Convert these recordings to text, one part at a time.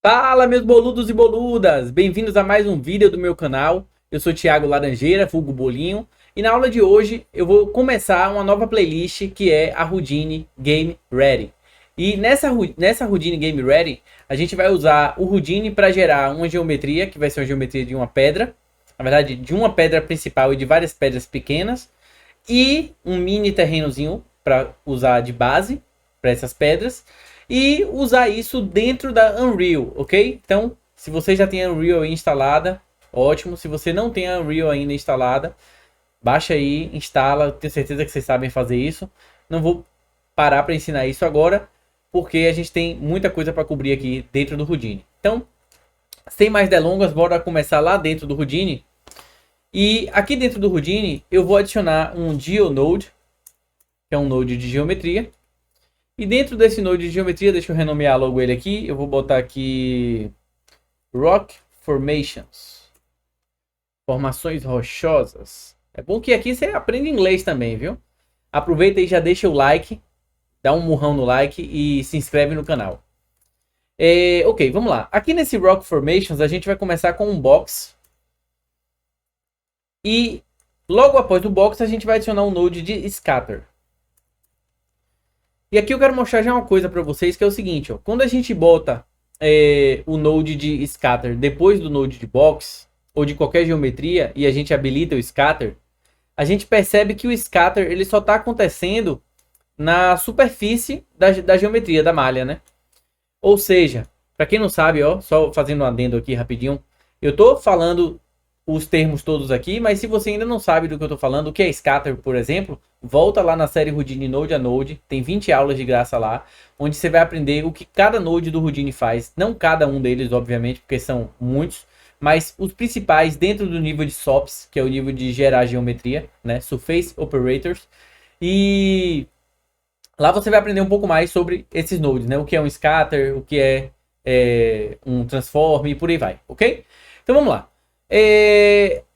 Fala, meus boludos e boludas! Bem-vindos a mais um vídeo do meu canal. Eu sou Thiago Laranjeira, vulgo Bolinho. E na aula de hoje eu vou começar uma nova playlist que é a Houdini Game Ready. E nessa Houdini Game Ready, a gente vai usar o Houdini para gerar uma geometria, que vai ser uma geometria de uma pedra. Na verdade, de uma pedra principal e de várias pedras pequenas. E um mini terrenozinho para usar de base para essas pedras. E usar isso dentro da Unreal, ok? Então, se você já tem a Unreal aí instalada, ótimo. Se você não tem a Unreal ainda instalada, baixa aí, instala. Tenho certeza que vocês sabem fazer isso. Não vou parar para ensinar isso agora, porque a gente tem muita coisa para cobrir aqui dentro do Houdini. Então, sem mais delongas, bora começar lá dentro do Houdini. E aqui dentro do Houdini, eu vou adicionar um GeoNode, que é um node de geometria. E dentro desse node de geometria, deixa eu renomear logo ele aqui. Eu vou botar aqui Rock Formations. Formações rochosas. É bom que aqui você aprende inglês também, viu? Aproveita e já deixa o like. Dá um murrão no like e se inscreve no canal. Ok, vamos lá. Aqui nesse Rock Formations, a gente vai começar com um box. E logo após o box, a gente vai adicionar um node de Scatter. E aqui eu quero mostrar já uma coisa para vocês, que é o seguinte, ó. Quando a gente bota o node de scatter depois do node de box, ou de qualquer geometria, e a gente habilita o scatter, a gente percebe que o scatter ele só está acontecendo na superfície da geometria, da malha, né? Ou seja, para quem não sabe, ó, só fazendo um adendo aqui rapidinho, eu tô falando os termos todos aqui, mas se você ainda não sabe do que eu tô falando, o que é scatter, por exemplo, volta lá na série Houdini Node a Node, tem 20 aulas de graça lá, onde você vai aprender o que cada node do Houdini faz, não cada um deles, obviamente, porque são muitos, mas os principais dentro do nível de SOPs, que é o nível de gerar geometria, né, Surface Operators, e lá você vai aprender um pouco mais sobre esses nodes, né, o que é um scatter, o que é um transform e por aí vai, ok? Então vamos lá.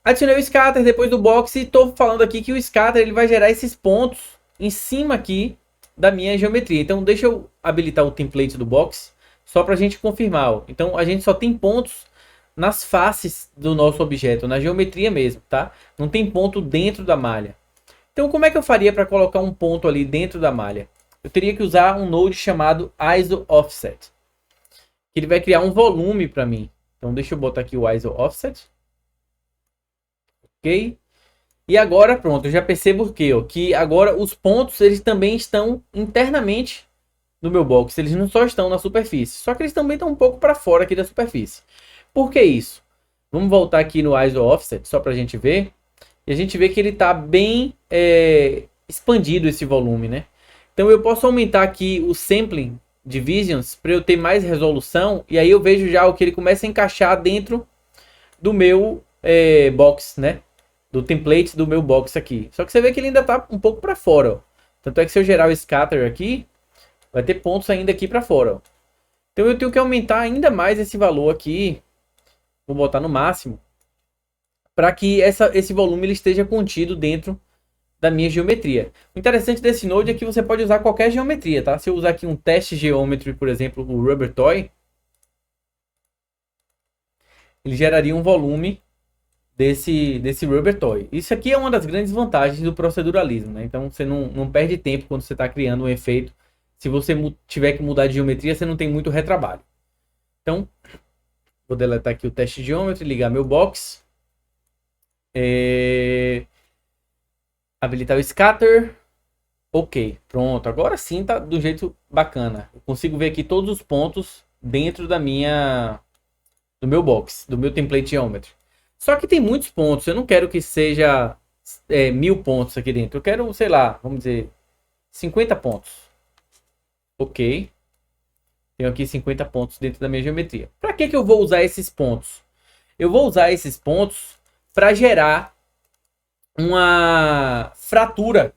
Adicionei o scatter depois do box e estou falando aqui que o scatter ele vai gerar esses pontos em cima aqui da minha geometria. Então deixa eu habilitar o template do box só para a gente confirmar. Ó. Então a gente só tem pontos nas faces do nosso objeto, na geometria mesmo, tá? Não tem ponto dentro da malha. Então como é que eu faria para colocar um ponto ali dentro da malha? Eu teria que usar um node chamado ISO Offset, que ele vai criar um volume para mim. Então deixa eu botar aqui o ISO Offset. Ok? E agora pronto, eu já percebo o quê? Ó, que agora os pontos eles também estão internamente no meu box. Eles não só estão na superfície, só que eles também estão um pouco para fora aqui da superfície. Por que isso? Vamos voltar aqui no ISO Offset só para a gente ver. E a gente vê que ele está bem expandido esse volume, né? Então eu posso aumentar aqui o Sampling Divisions para eu ter mais resolução. E aí eu vejo já o que ele começa a encaixar dentro do meu box, né? Do template do meu box aqui. Só que você vê que ele ainda tá um pouco para fora, ó. Tanto é que se eu gerar o scatter aqui, vai ter pontos ainda aqui para fora, ó. Então eu tenho que aumentar ainda mais esse valor aqui. Vou botar no máximo. Para que esse volume ele esteja contido dentro da minha geometria. O interessante desse node é que você pode usar qualquer geometria, tá? Se eu usar aqui um teste geometry, por exemplo, o Rubber Toy, ele geraria um volume desse Rubber Toy. Isso aqui é uma das grandes vantagens do proceduralismo, né? Então você não perde tempo quando você está criando um efeito. Se você tiver que mudar de geometria, você não tem muito retrabalho. Então, vou deletar aqui o teste geometry, ligar meu box. Habilitar o scatter. Ok, pronto. Agora sim tá do jeito bacana. Eu consigo ver aqui todos os pontos dentro do meu box, do meu template geometry. Só que tem muitos pontos. Eu não quero que seja 1000 pontos aqui dentro. Eu quero, sei lá, vamos dizer, 50 pontos. Ok. Tenho aqui 50 pontos dentro da minha geometria. Para que eu vou usar esses pontos? Eu vou usar esses pontos para gerar uma fratura.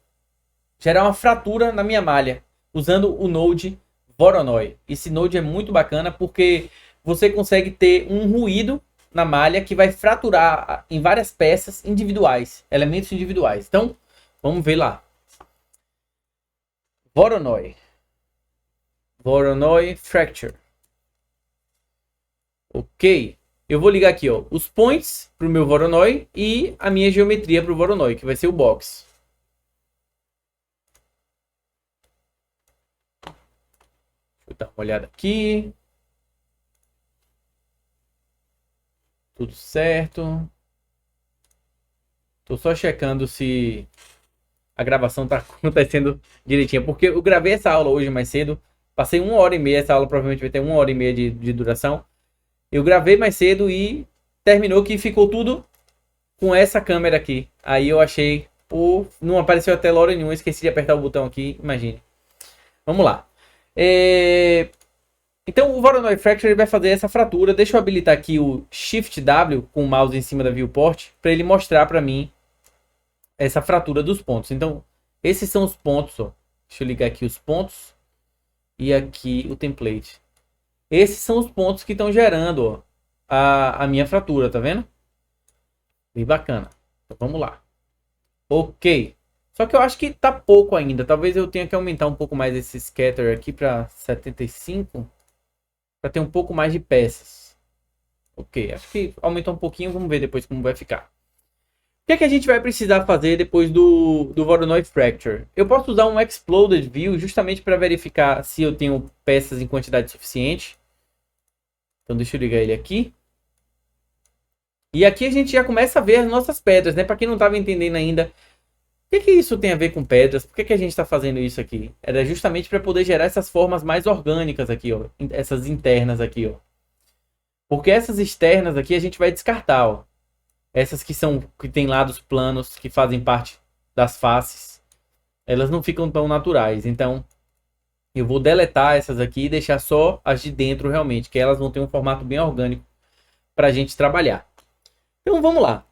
Gerar uma fratura na minha malha. Usando o node Voronoi. Esse node é muito bacana porque você consegue ter um ruído na malha que vai fraturar em várias peças individuais, elementos individuais. Então, vamos ver lá. Voronoi Fracture. Ok. Eu vou ligar aqui, ó, os points para o meu Voronoi e a minha geometria para o Voronoi, que vai ser o box. Deixa eu dar uma olhada aqui. Tudo certo. Tô só checando se a gravação tá acontecendo direitinho. Porque eu gravei essa aula hoje mais cedo. Passei 1h30. Essa aula provavelmente vai ter 1h30 de duração. Eu gravei mais cedo e terminou que ficou tudo com essa câmera aqui. Aí eu achei... não apareceu até hora nenhuma. Esqueci de apertar o botão aqui. Imagine. Vamos lá. Então o Voronoi Fracture ele vai fazer essa fratura. Deixa eu habilitar aqui o Shift W com o mouse em cima da viewport. Para ele mostrar para mim essa fratura dos pontos. Então esses são os pontos. Ó. Deixa eu ligar aqui os pontos. E aqui o template. Esses são os pontos que estão gerando ó, a minha fratura. Tá vendo? Bem bacana. Então vamos lá. Ok. Só que eu acho que tá pouco ainda. Talvez eu tenha que aumentar um pouco mais esse scatter aqui para 75. Para ter um pouco mais de peças. Ok. Acho que aumentou um pouquinho. Vamos ver depois como vai ficar. O que é que a gente vai precisar fazer depois do Voronoi Fracture? Eu posso usar um Exploded View justamente para verificar se eu tenho peças em quantidade suficiente. Então deixa eu ligar ele aqui. E aqui a gente já começa a ver as nossas pedras, né? Para quem não estava entendendo ainda, o que isso tem a ver com pedras? Por que a gente está fazendo isso aqui? Era justamente para poder gerar essas formas mais orgânicas aqui, ó. Essas internas aqui, ó. Porque essas externas aqui a gente vai descartar, ó. Essas que tem lados planos, que fazem parte das faces, elas não ficam tão naturais. Então, eu vou deletar essas aqui e deixar só as de dentro realmente, que elas vão ter um formato bem orgânico para a gente trabalhar. Então, vamos lá.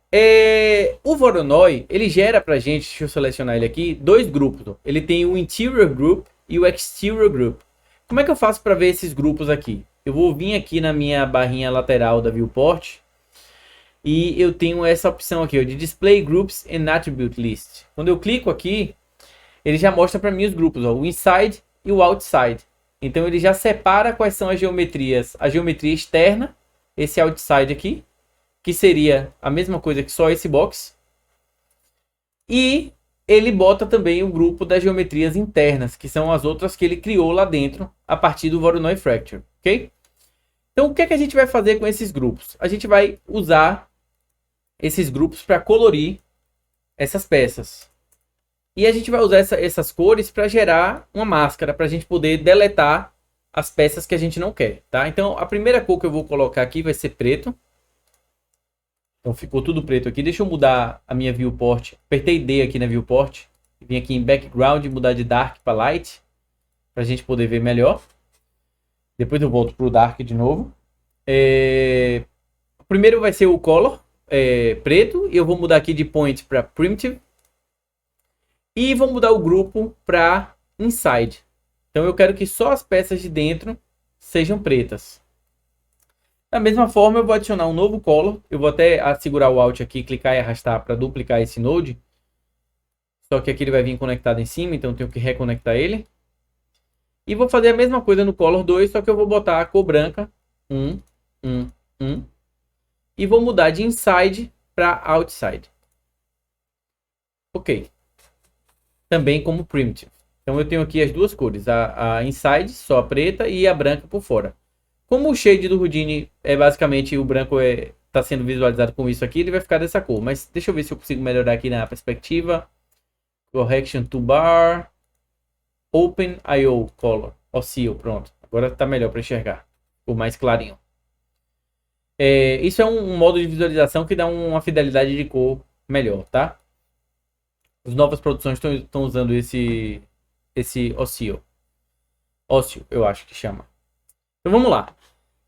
O Voronoi, ele gera pra gente, deixa eu selecionar ele aqui, dois grupos. Ó. Ele tem o Interior Group e o Exterior Group. Como é que eu faço para ver esses grupos aqui? Eu vou vir aqui na minha barrinha lateral da Viewport. E eu tenho essa opção aqui, ó, de Display Groups and Attribute List. Quando eu clico aqui, ele já mostra para mim os grupos, ó, o Inside e o Outside. Então ele já separa quais são as geometrias. A geometria externa, esse Outside aqui, que seria a mesma coisa que só esse box. E ele bota também o grupo das geometrias internas, que são as outras que ele criou lá dentro, a partir do Voronoi Fracture, ok? Então o que é que a gente vai fazer com esses grupos? A gente vai usar esses grupos para colorir essas peças. E a gente vai usar essas cores para gerar uma máscara, para a gente poder deletar as peças que a gente não quer, tá? Então a primeira cor que eu vou colocar aqui vai ser preto. Então ficou tudo preto aqui. Deixa eu mudar a minha viewport. Apertei D aqui na viewport. Vim aqui em background e mudar de dark para light. Para a gente poder ver melhor. Depois eu volto para o dark de novo. O primeiro vai ser o color. Preto. E eu vou mudar aqui de point para primitive. E vou mudar o grupo para inside. Então eu quero que só as peças de dentro sejam pretas. Da mesma forma, eu vou adicionar um novo color. Eu vou até segurar o Alt aqui, clicar e arrastar para duplicar esse node. Só que aqui ele vai vir conectado em cima, então eu tenho que reconectar ele. E vou fazer a mesma coisa no color 2, só que eu vou botar a cor branca. 1. E vou mudar de inside para outside. Ok. Também como primitive. Então eu tenho aqui as duas cores. A inside, só a preta, e a branca por fora. Como o shade do Houdini é basicamente o branco está sendo visualizado com isso aqui, ele vai ficar dessa cor. Mas deixa eu ver se eu consigo melhorar aqui na perspectiva. Correction toolbar. Open IO color. OCO, pronto. Agora está melhor para enxergar. Ficou mais clarinho. Isso é um modo de visualização que dá uma fidelidade de cor melhor, tá? As novas produções estão usando esse OCO. OCO, eu acho que chama. Então vamos lá.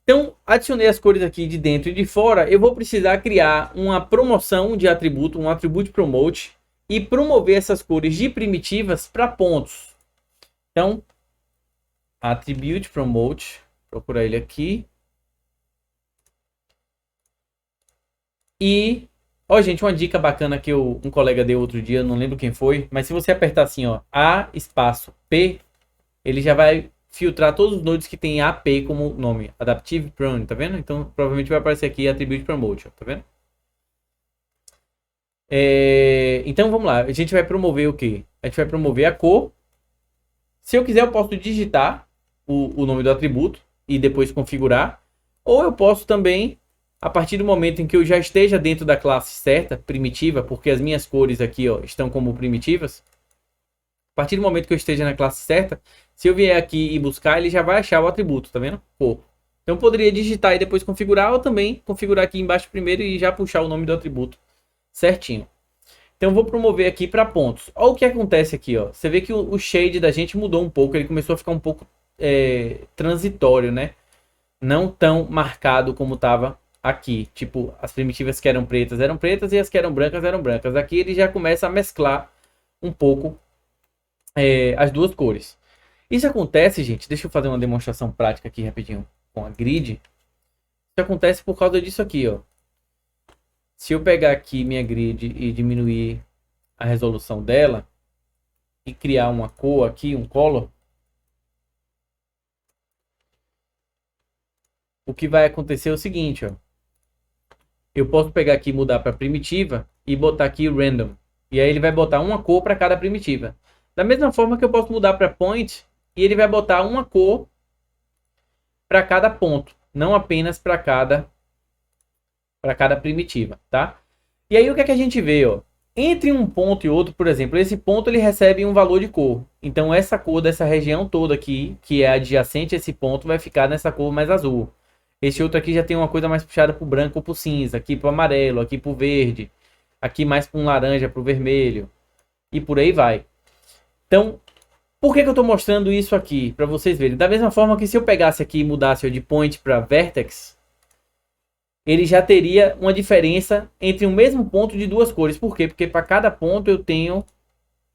Então, adicionei as cores aqui de dentro e de fora. Eu vou precisar criar uma promoção de atributo, um attribute promote, e promover essas cores de primitivas para pontos. Então, attribute promote, procurar ele aqui. E, ó, gente, uma dica bacana que um colega deu outro dia, não lembro quem foi, mas se você apertar assim, ó, A espaço P, ele já vai filtrar todos os nodes que tem AP como nome. Adaptive Prone, tá vendo? Então, provavelmente vai aparecer aqui Attribute Promote, tá vendo? Então, vamos lá. A gente vai promover o quê? A gente vai promover a cor. Se eu quiser, eu posso digitar o nome do atributo e depois configurar. Ou eu posso também, a partir do momento em que eu já esteja dentro da classe certa, primitiva, porque as minhas cores aqui ó, estão como primitivas. A partir do momento que eu esteja na classe certa, se eu vier aqui e buscar, ele já vai achar o atributo, tá vendo? Cor. Então eu poderia digitar e depois configurar, ou também configurar aqui embaixo primeiro e já puxar o nome do atributo certinho. Então eu vou promover aqui para pontos. Olha o que acontece aqui, ó. Você vê que o shade da gente mudou um pouco, ele começou a ficar um pouco transitório, né? Não tão marcado como estava aqui. Tipo, as primitivas que eram pretas e as que eram brancas. Aqui ele já começa a mesclar um pouco as duas cores. Isso acontece, gente, deixa eu fazer uma demonstração prática aqui rapidinho com a grid. Isso acontece por causa disso aqui, ó. Se eu pegar aqui minha grid e diminuir a resolução dela e criar uma cor aqui, um color, o que vai acontecer é o seguinte, ó. Eu posso pegar aqui e mudar para primitiva e botar aqui random. E aí ele vai botar uma cor para cada primitiva. Da mesma forma que eu posso mudar para point e ele vai botar uma cor para cada ponto, não apenas para cada primitiva, tá? E aí o que é que a gente vê, ó? Entre um ponto e outro, por exemplo, esse ponto ele recebe um valor de cor. Então essa cor dessa região toda aqui, que é adjacente a esse ponto, vai ficar nessa cor mais azul. Esse outro aqui já tem uma coisa mais puxada para o branco ou para o cinza, aqui para o amarelo, aqui para o verde, aqui mais para um laranja, para o vermelho, e por aí vai. Então, por que eu estou mostrando isso aqui? Para vocês verem. Da mesma forma que se eu pegasse aqui e mudasse de point para vertex, ele já teria uma diferença entre o mesmo ponto de duas cores. Por quê? Porque para cada ponto eu tenho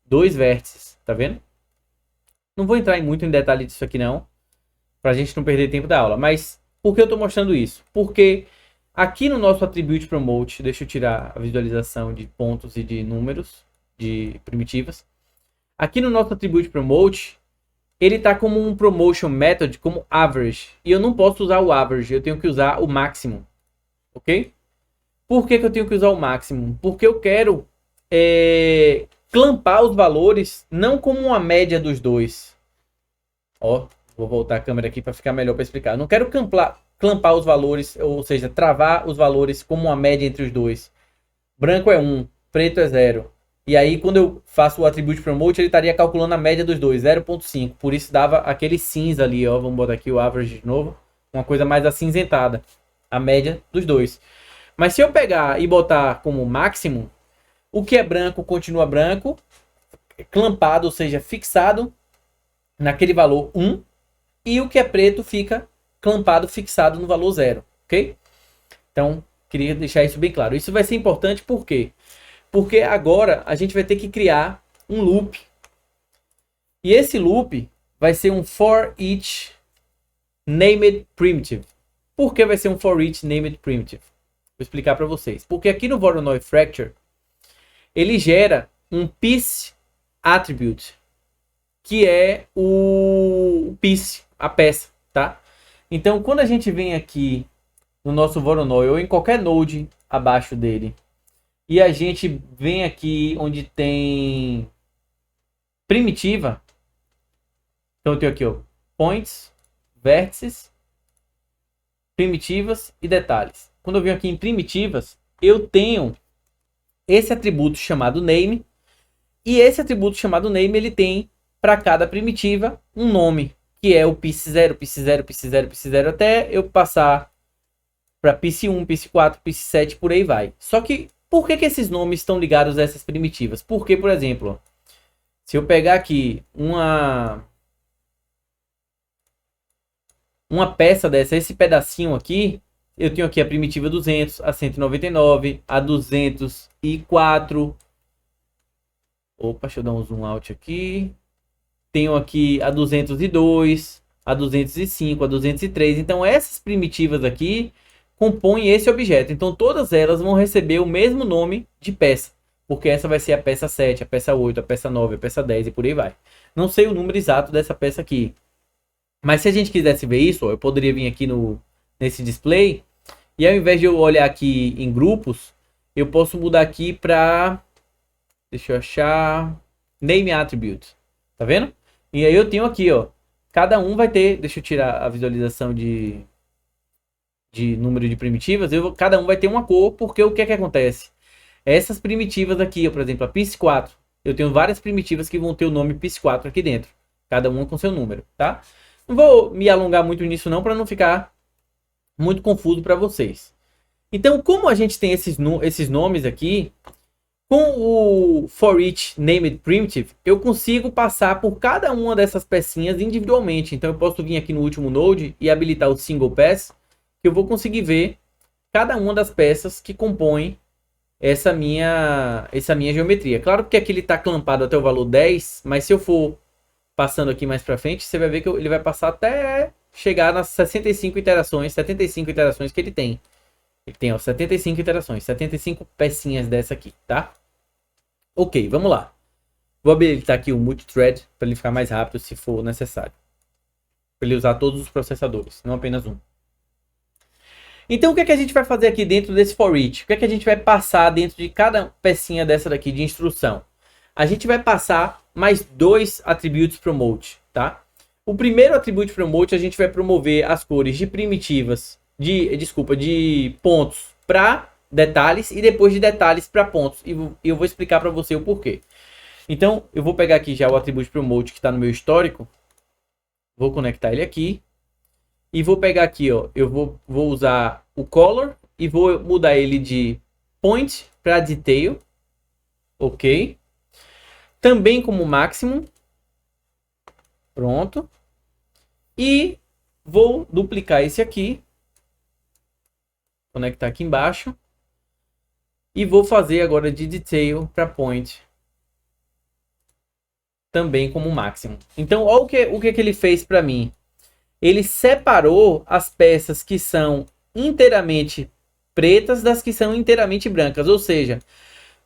dois vértices, tá vendo? Não vou entrar muito em detalhe disso aqui não, para a gente não perder tempo da aula. Mas por que eu estou mostrando isso? Porque aqui no nosso Attribute Promote, deixa eu tirar a visualização de pontos e de números, de primitivas. Aqui no nosso Attribute Promote, ele está como um Promotion Method, como Average. E eu não posso usar o Average, eu tenho que usar o Maximum. Ok? Por que eu tenho que usar o Maximum? Porque eu quero clampar os valores, não como uma média dos dois. Ó, vou voltar a câmera aqui para ficar melhor para explicar. Eu não quero clampar os valores, ou seja, travar os valores como uma média entre os dois. Branco é 1, preto é 0. E aí, quando eu faço o Attribute Promote, ele estaria calculando a média dos dois, 0.5. Por isso dava aquele cinza ali, ó. Vamos botar aqui o Average de novo. Uma coisa mais acinzentada. A média dos dois. Mas se eu pegar e botar como máximo, o que é branco continua branco, clampado, ou seja, fixado naquele valor 1. E o que é preto fica clampado, fixado no valor 0. Ok? Então, queria deixar isso bem claro. Isso vai ser importante por quê? Porque agora a gente vai ter que criar um loop. E esse loop vai ser um for each named primitive. Por que vai ser um for each named primitive? Vou explicar para vocês. Porque aqui no Voronoi Fracture, ele gera um piece attribute, que é o piece, a peça, tá? Então, quando a gente vem aqui no nosso Voronoi, ou em qualquer node abaixo dele, e a gente vem aqui onde tem primitiva. Então eu tenho aqui, ó, points, vértices, primitivas e detalhes. Quando eu venho aqui em primitivas, eu tenho esse atributo chamado name. E esse atributo chamado name, ele tem para cada primitiva um nome, que é o piece0, piece0, piece0, piece0, até eu passar para piece1, piece4, piece7, por aí vai. Só que por que esses nomes estão ligados a essas primitivas? Porque, por exemplo, se eu pegar aqui uma peça dessa, esse pedacinho aqui, eu tenho aqui a primitiva 200, a 199, a 204. Opa, deixa eu dar um zoom out aqui. Tenho aqui a 202, a 205, a 203. Então, essas primitivas aqui compõem esse objeto. Então, todas elas vão receber o mesmo nome de peça. Porque essa vai ser a peça 7, a peça 8, a peça 9, a peça 10 e por aí vai. Não sei o número exato dessa peça aqui. Mas se a gente quisesse ver isso, ó, eu poderia vir aqui nesse display. E ao invés de eu olhar aqui em grupos, eu posso mudar aqui para... Deixa eu achar... Name Attribute. Tá vendo? E aí eu tenho aqui, ó. Cada um vai ter... Deixa eu tirar a visualização de número de primitivas. Cada um vai ter uma cor, porque o que é que acontece? Essas primitivas aqui, ó, por exemplo, a PIS4. Eu tenho várias primitivas que vão ter o nome PIS4 aqui dentro. Cada uma com seu número, tá? Não vou me alongar muito nisso não, para não ficar muito confuso para vocês. Então, como a gente tem esses nomes aqui, com o for each named primitive, eu consigo passar por cada uma dessas pecinhas individualmente. Então, eu posso vir aqui no último node e habilitar o single pass, que eu vou conseguir ver cada uma das peças que compõem essa minha geometria. Claro que aqui ele está clampado até o valor 10, mas se eu for passando aqui mais para frente, você vai ver que ele vai passar até chegar nas 75 iterações que ele tem. Ele tem, ó, 75 iterações, 75 pecinhas dessa aqui, tá? Ok, vamos lá. Vou habilitar aqui o multithread para ele ficar mais rápido se for necessário. Para ele usar todos os processadores, não apenas um. Então, o que é que a gente vai fazer aqui dentro desse for each? O que é que a gente vai passar dentro de cada pecinha dessa daqui de instrução? A gente vai passar mais dois attributes promote, tá? O primeiro attribute promote, a gente vai promover as cores de primitivas, de pontos para detalhes e depois de detalhes para pontos. E eu vou explicar para você o porquê. Então, eu vou pegar aqui já o attribute promote que está no meu histórico. Vou conectar ele aqui. E vou pegar aqui, ó, eu vou usar o color e vou mudar ele de point para detail. Ok. Também como maximum. Pronto. E vou duplicar esse aqui. Conectar aqui embaixo. E vou fazer agora de detail para point. Também como máximo. Então, olha o que ele fez para mim. Ele separou as peças que são inteiramente pretas das que são inteiramente brancas. Ou seja,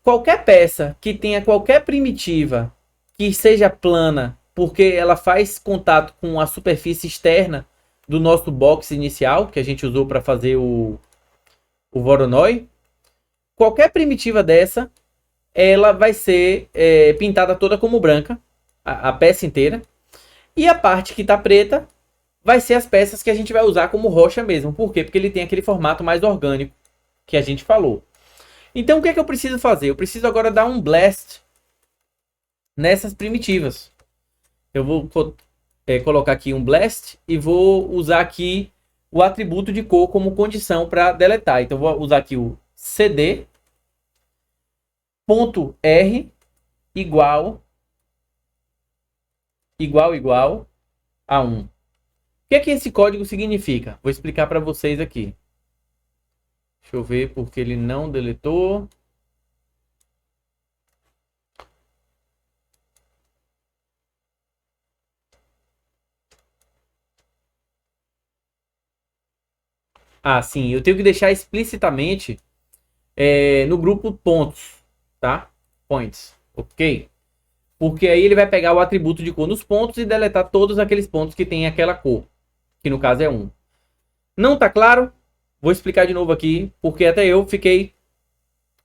qualquer peça que tenha qualquer primitiva que seja plana, porque ela faz contato com a superfície externa do nosso box inicial, que a gente usou para fazer o Voronoi. Qualquer primitiva dessa, ela vai ser pintada toda como branca, a peça inteira. E a parte que está preta vai ser as peças que a gente vai usar como rocha mesmo. Por quê? Porque ele tem aquele formato mais orgânico que a gente falou. Então, o que é que eu preciso fazer? Eu preciso agora dar um blast nessas primitivas. Eu vou colocar aqui um blast e vou usar aqui o atributo de cor como condição para deletar. Então, vou usar aqui o cd .r igual a 1. O que é que esse código significa? Vou explicar para vocês aqui. Deixa eu ver porque ele não deletou. Ah, sim. Eu tenho que deixar explicitamente no grupo pontos, tá? Points. Ok? Porque aí ele vai pegar o atributo de cor nos pontos e deletar todos aqueles pontos que tem aquela cor. Que no caso é 1. Não tá claro? Vou explicar de novo aqui, porque até eu fiquei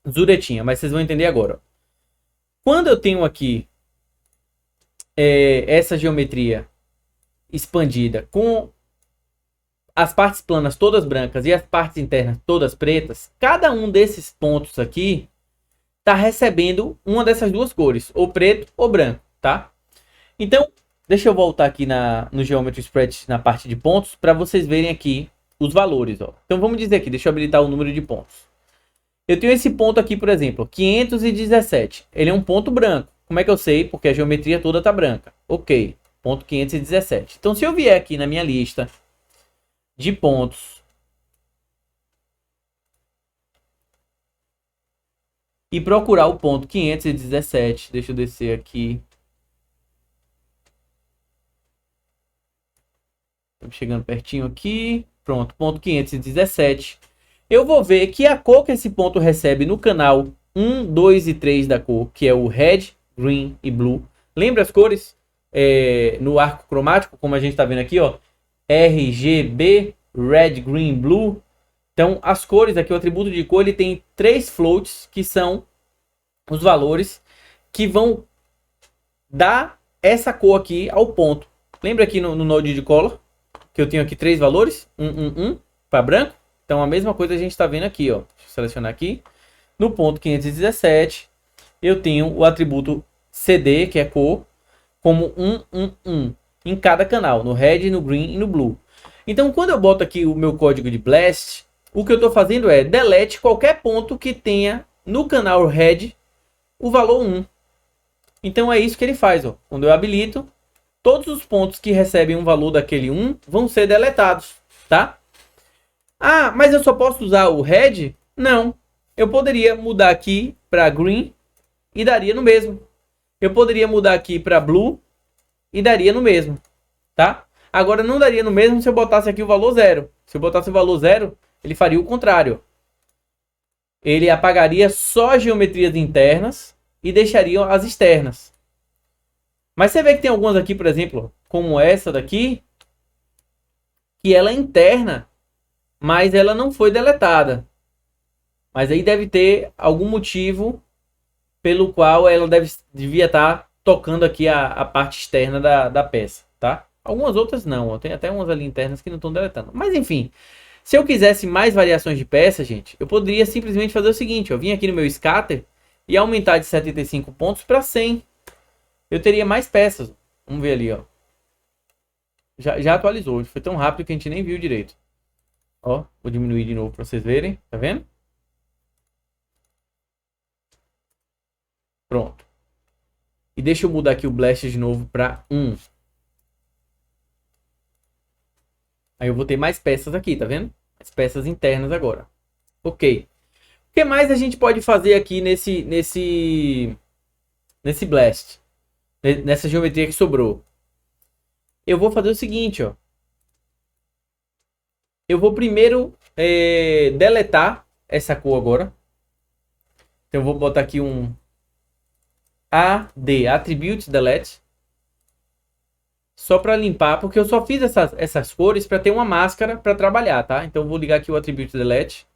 zuretinha, mas vocês vão entender agora. Quando eu tenho aqui essa geometria expandida com as partes planas todas brancas e as partes internas todas pretas, cada um desses pontos aqui está recebendo uma dessas duas cores, ou preto ou branco, tá? Então, deixa eu voltar aqui no Geometry Spread, na parte de pontos, para vocês verem aqui os valores, ó. Então, vamos dizer aqui, deixa eu habilitar o número de pontos. Eu tenho esse ponto aqui, por exemplo, 517. Ele é um ponto branco. Como é que eu sei? Porque a geometria toda tá branca. Ok, ponto 517. Então, se eu vier aqui na minha lista de pontos e procurar o ponto 517, deixa eu descer aqui. Estamos chegando pertinho aqui. Pronto, ponto 517. Eu vou ver que a cor que esse ponto recebe no canal 1, 2 e 3 da cor, que é o red, green e blue. Lembra as cores no arco cromático, como a gente está vendo aqui, ó? RGB, Red, Green, Blue. Então, as cores aqui, o atributo de cor, ele tem 3 floats, que são os valores que vão dar essa cor aqui ao ponto. Lembra aqui no Node de Color, que eu tenho aqui 3 valores? 1 para branco. Então, a mesma coisa a gente está vendo aqui, ó. Deixa eu selecionar aqui. No ponto 517, eu tenho o atributo CD, que é cor, como 1 em cada canal, no Red, no Green e no Blue. Então, quando eu boto aqui o meu código de Blast, o que eu estou fazendo é delete qualquer ponto que tenha no canal Red o valor 1. Então, é isso que ele faz, ó. Quando eu habilito, todos os pontos que recebem um valor daquele 1 vão ser deletados, tá? Ah, mas eu só posso usar o Red? Não. Eu poderia mudar aqui para Green e daria no mesmo. Eu poderia mudar aqui para Blue e daria no mesmo, tá? Agora não daria no mesmo se eu botasse aqui o valor 0. Se eu botasse o valor 0, ele faria o contrário. Ele apagaria só as geometrias internas e deixaria as externas. Mas você vê que tem algumas aqui, por exemplo, como essa daqui, que ela é interna, mas ela não foi deletada. Mas aí deve ter algum motivo pelo qual ela devia estar tocando aqui a parte externa da peça, tá? Algumas outras não, ó. Tem até umas ali internas que não estão deletando. Mas enfim, se eu quisesse mais variações de peça, gente, eu poderia simplesmente fazer o seguinte, ó. Vim aqui no meu scatter e aumentar de 75 pontos para 100. Eu teria mais peças. Vamos ver ali, ó. Já atualizou, foi tão rápido que a gente nem viu direito. Ó, vou diminuir de novo para vocês verem, tá vendo? Pronto. E deixa eu mudar aqui o Blast de novo para 1. Aí eu vou ter mais peças aqui, tá vendo? As peças internas agora. Ok. O que mais a gente pode fazer aqui nesse Blast? Nessa geometria que sobrou. Eu vou fazer o seguinte, ó. Eu vou primeiro deletar essa cor agora. Então eu vou botar aqui um AD, Attribute Delete. Só para limpar, porque eu só fiz essas cores para ter uma máscara para trabalhar, tá? Então eu vou ligar aqui o Attribute Delete.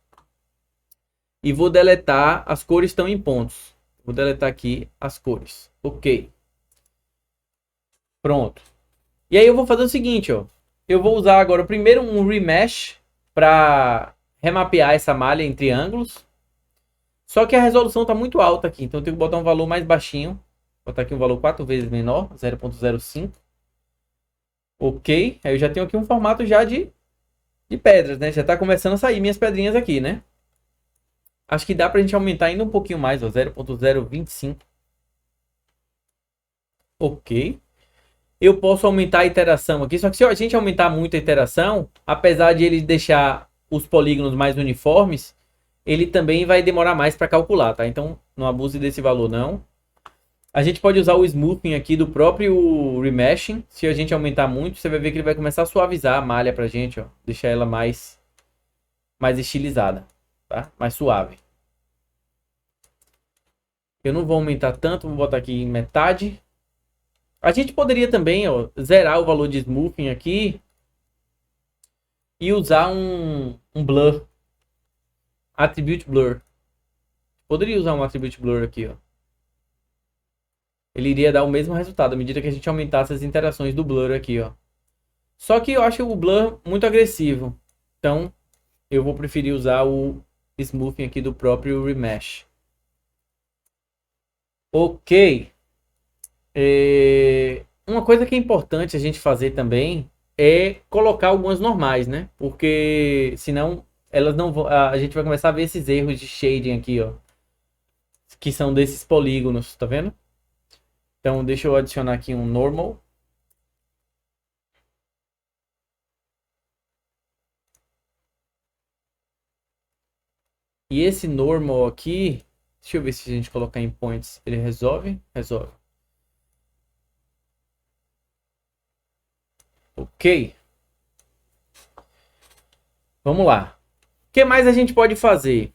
E vou deletar as cores que estão em pontos. Vou deletar aqui as cores. Ok. Pronto. E aí eu vou fazer o seguinte, ó. Eu vou usar agora primeiro um Remesh para remapear essa malha em triângulos. Só que a resolução está muito alta aqui, então eu tenho que botar um valor mais baixinho. Vou botar aqui um valor 4 vezes menor, 0.05. Ok, aí eu já tenho aqui um formato já de pedras, né? Já está começando a sair minhas pedrinhas aqui, né? Acho que dá para a gente aumentar ainda um pouquinho mais, ó, 0.025. Ok. Eu posso aumentar a iteração aqui, só que se a gente aumentar muito a iteração, apesar de ele deixar os polígonos mais uniformes, ele também vai demorar mais para calcular, tá? Então, não abuse desse valor, não. A gente pode usar o smoothing aqui do próprio remeshing. Se a gente aumentar muito, você vai ver que ele vai começar a suavizar a malha pra gente, ó. Deixar ela mais estilizada, tá? Mais suave. Eu não vou aumentar tanto, vou botar aqui em metade. A gente poderia também, ó, zerar o valor de smoothing aqui e usar um blur. Attribute Blur. Poderia usar um Attribute Blur aqui, ó. Ele iria dar o mesmo resultado à medida que a gente aumentasse as interações do Blur aqui, ó. Só que eu acho o Blur muito agressivo. Então, eu vou preferir usar o Smoothing aqui do próprio Remesh. Ok. Uma coisa que é importante a gente fazer também é colocar algumas normais, né? Porque senão elas não vão, a gente vai começar a ver esses erros de shading aqui, ó, que são desses polígonos, tá vendo? Então deixa eu adicionar aqui um normal. E esse normal aqui, deixa eu ver se a gente colocar em points, ele resolve? Resolve. Ok. Vamos lá. O que mais a gente pode fazer?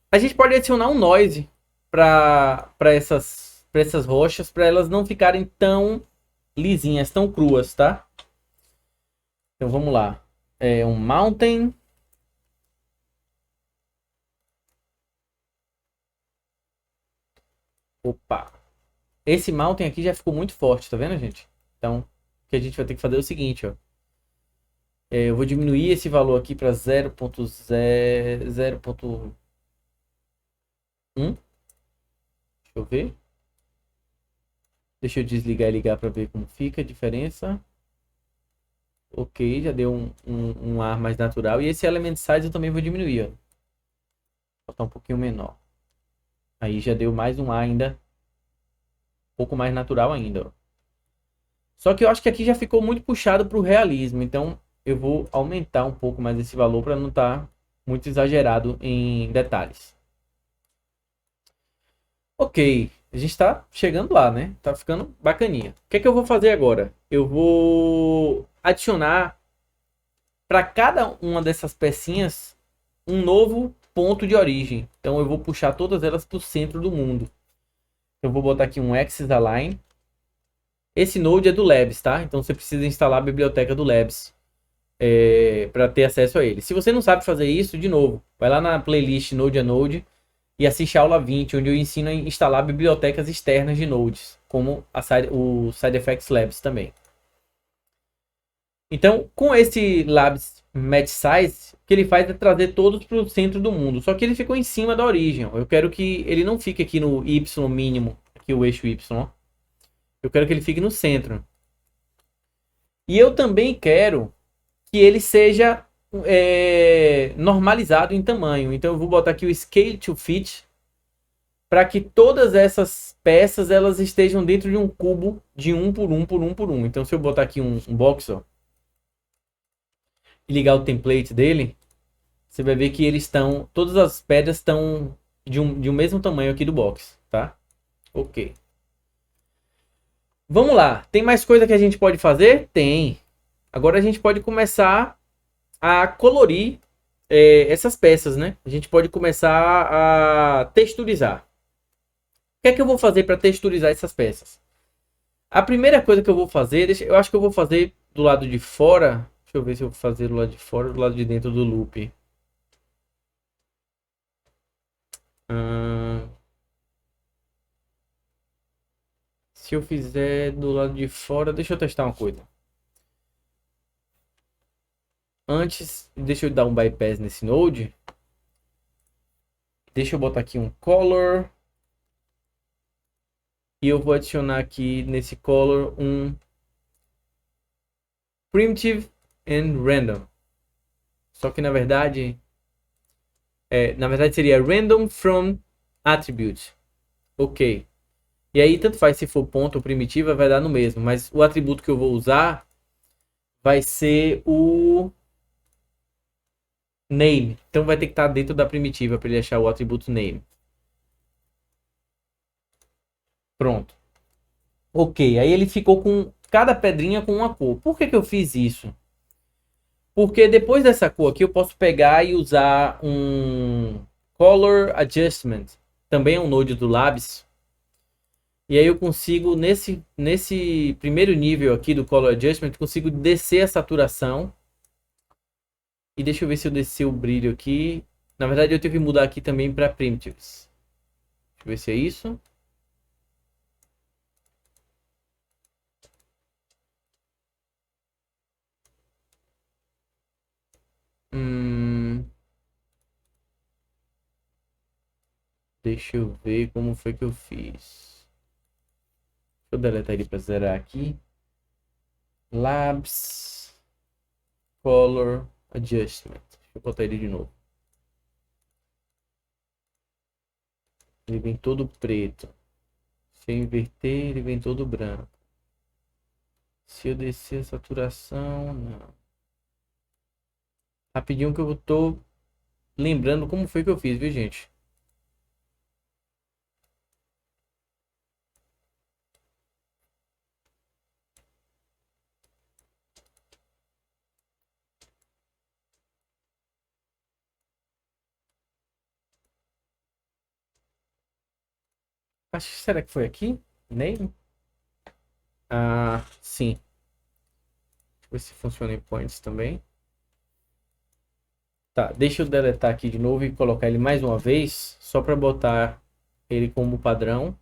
A gente pode adicionar um noise para essas rochas, para elas não ficarem tão lisinhas, tão cruas, tá? Então vamos lá. É um mountain. Opa. Esse mountain aqui já ficou muito forte, tá vendo, gente? Então, o que a gente vai ter que fazer é o seguinte, ó. Eu vou diminuir esse valor aqui para 0.1. Deixa eu ver. Deixa eu desligar e ligar para ver como fica a diferença. Ok, já deu um ar mais natural. E esse element size eu também vou diminuir, ó. Botar um pouquinho menor. Aí já deu mais um ar ainda. Um pouco mais natural ainda, ó. Só que eu acho que aqui já ficou muito puxado para o realismo. Então eu vou aumentar um pouco mais esse valor para não estar muito exagerado em detalhes. Ok, a gente está chegando lá, né? Tá ficando bacaninha. O que é que eu vou fazer agora? Eu vou adicionar para cada uma dessas pecinhas um novo ponto de origem. Então eu vou puxar todas elas para o centro do mundo. Eu vou botar aqui um Axis Align. Esse node é do Labs, tá? Então você precisa instalar a biblioteca do Labs para ter acesso a ele. Se você não sabe fazer isso, de novo, vai lá na playlist Node a Node e assiste a aula 20, onde eu ensino a instalar bibliotecas externas de nodes, como o SideFX Labs também. Então, com esse Labs Match Size, o que ele faz é trazer todos para o centro do mundo. Só que ele ficou em cima da origem. Eu quero que ele não fique aqui no Y mínimo, aqui o eixo Y. Eu quero que ele fique no centro. E eu também quero que ele seja normalizado em tamanho. Então eu vou botar aqui o Scale to Fit para que todas essas peças elas estejam dentro de um cubo de 1 por 1 por 1 por 1. Então se eu botar aqui um box, ó, e ligar o template dele, você vai ver que eles estão, todas as pedras estão de um mesmo tamanho aqui do box, tá? Ok. Vamos lá. Tem mais coisa que a gente pode fazer? Tem. Agora a gente pode começar a colorir essas peças, né? A gente pode começar a texturizar. O que é que eu vou fazer para texturizar essas peças? A primeira coisa que eu vou fazer, eu acho que eu vou fazer do lado de fora. Deixa eu ver se eu vou fazer do lado de fora ou do lado de dentro do loop. Hum, se eu fizer do lado de fora, deixa eu testar uma coisa. Antes, deixa eu dar um bypass nesse node. Deixa eu botar aqui um color. E eu vou adicionar aqui nesse color um primitive and random. Só que na verdade seria random from attribute. Ok. E aí tanto faz se for ponto ou primitiva, vai dar no mesmo. Mas o atributo que eu vou usar vai ser o name. Então vai ter que estar dentro da primitiva para ele achar o atributo name. Pronto. Ok. Aí ele ficou com cada pedrinha com uma cor. Por que eu fiz isso? Porque depois dessa cor aqui eu posso pegar e usar um Color Adjustment. Também é um node do Labs. E aí eu consigo, nesse primeiro nível aqui do Color Adjustment, consigo descer a saturação. E deixa eu ver se eu descer o brilho aqui. Na verdade eu tenho que mudar aqui também para Primitives. Deixa eu ver se é isso. Deixa eu ver como foi que eu fiz. Deixa eu deletar ele para zerar aqui. Labs Color Adjustment. Deixa eu botar ele de novo. Ele vem todo preto. Se eu inverter, ele vem todo branco. Se eu descer a saturação, não. Rapidinho que eu tô lembrando como foi que eu fiz, viu, gente? Será que foi aqui? Name? Ah, sim. ver se funciona em points também. Tá, deixa eu deletar aqui de novo e colocar ele mais uma vez, só para botar ele como padrão.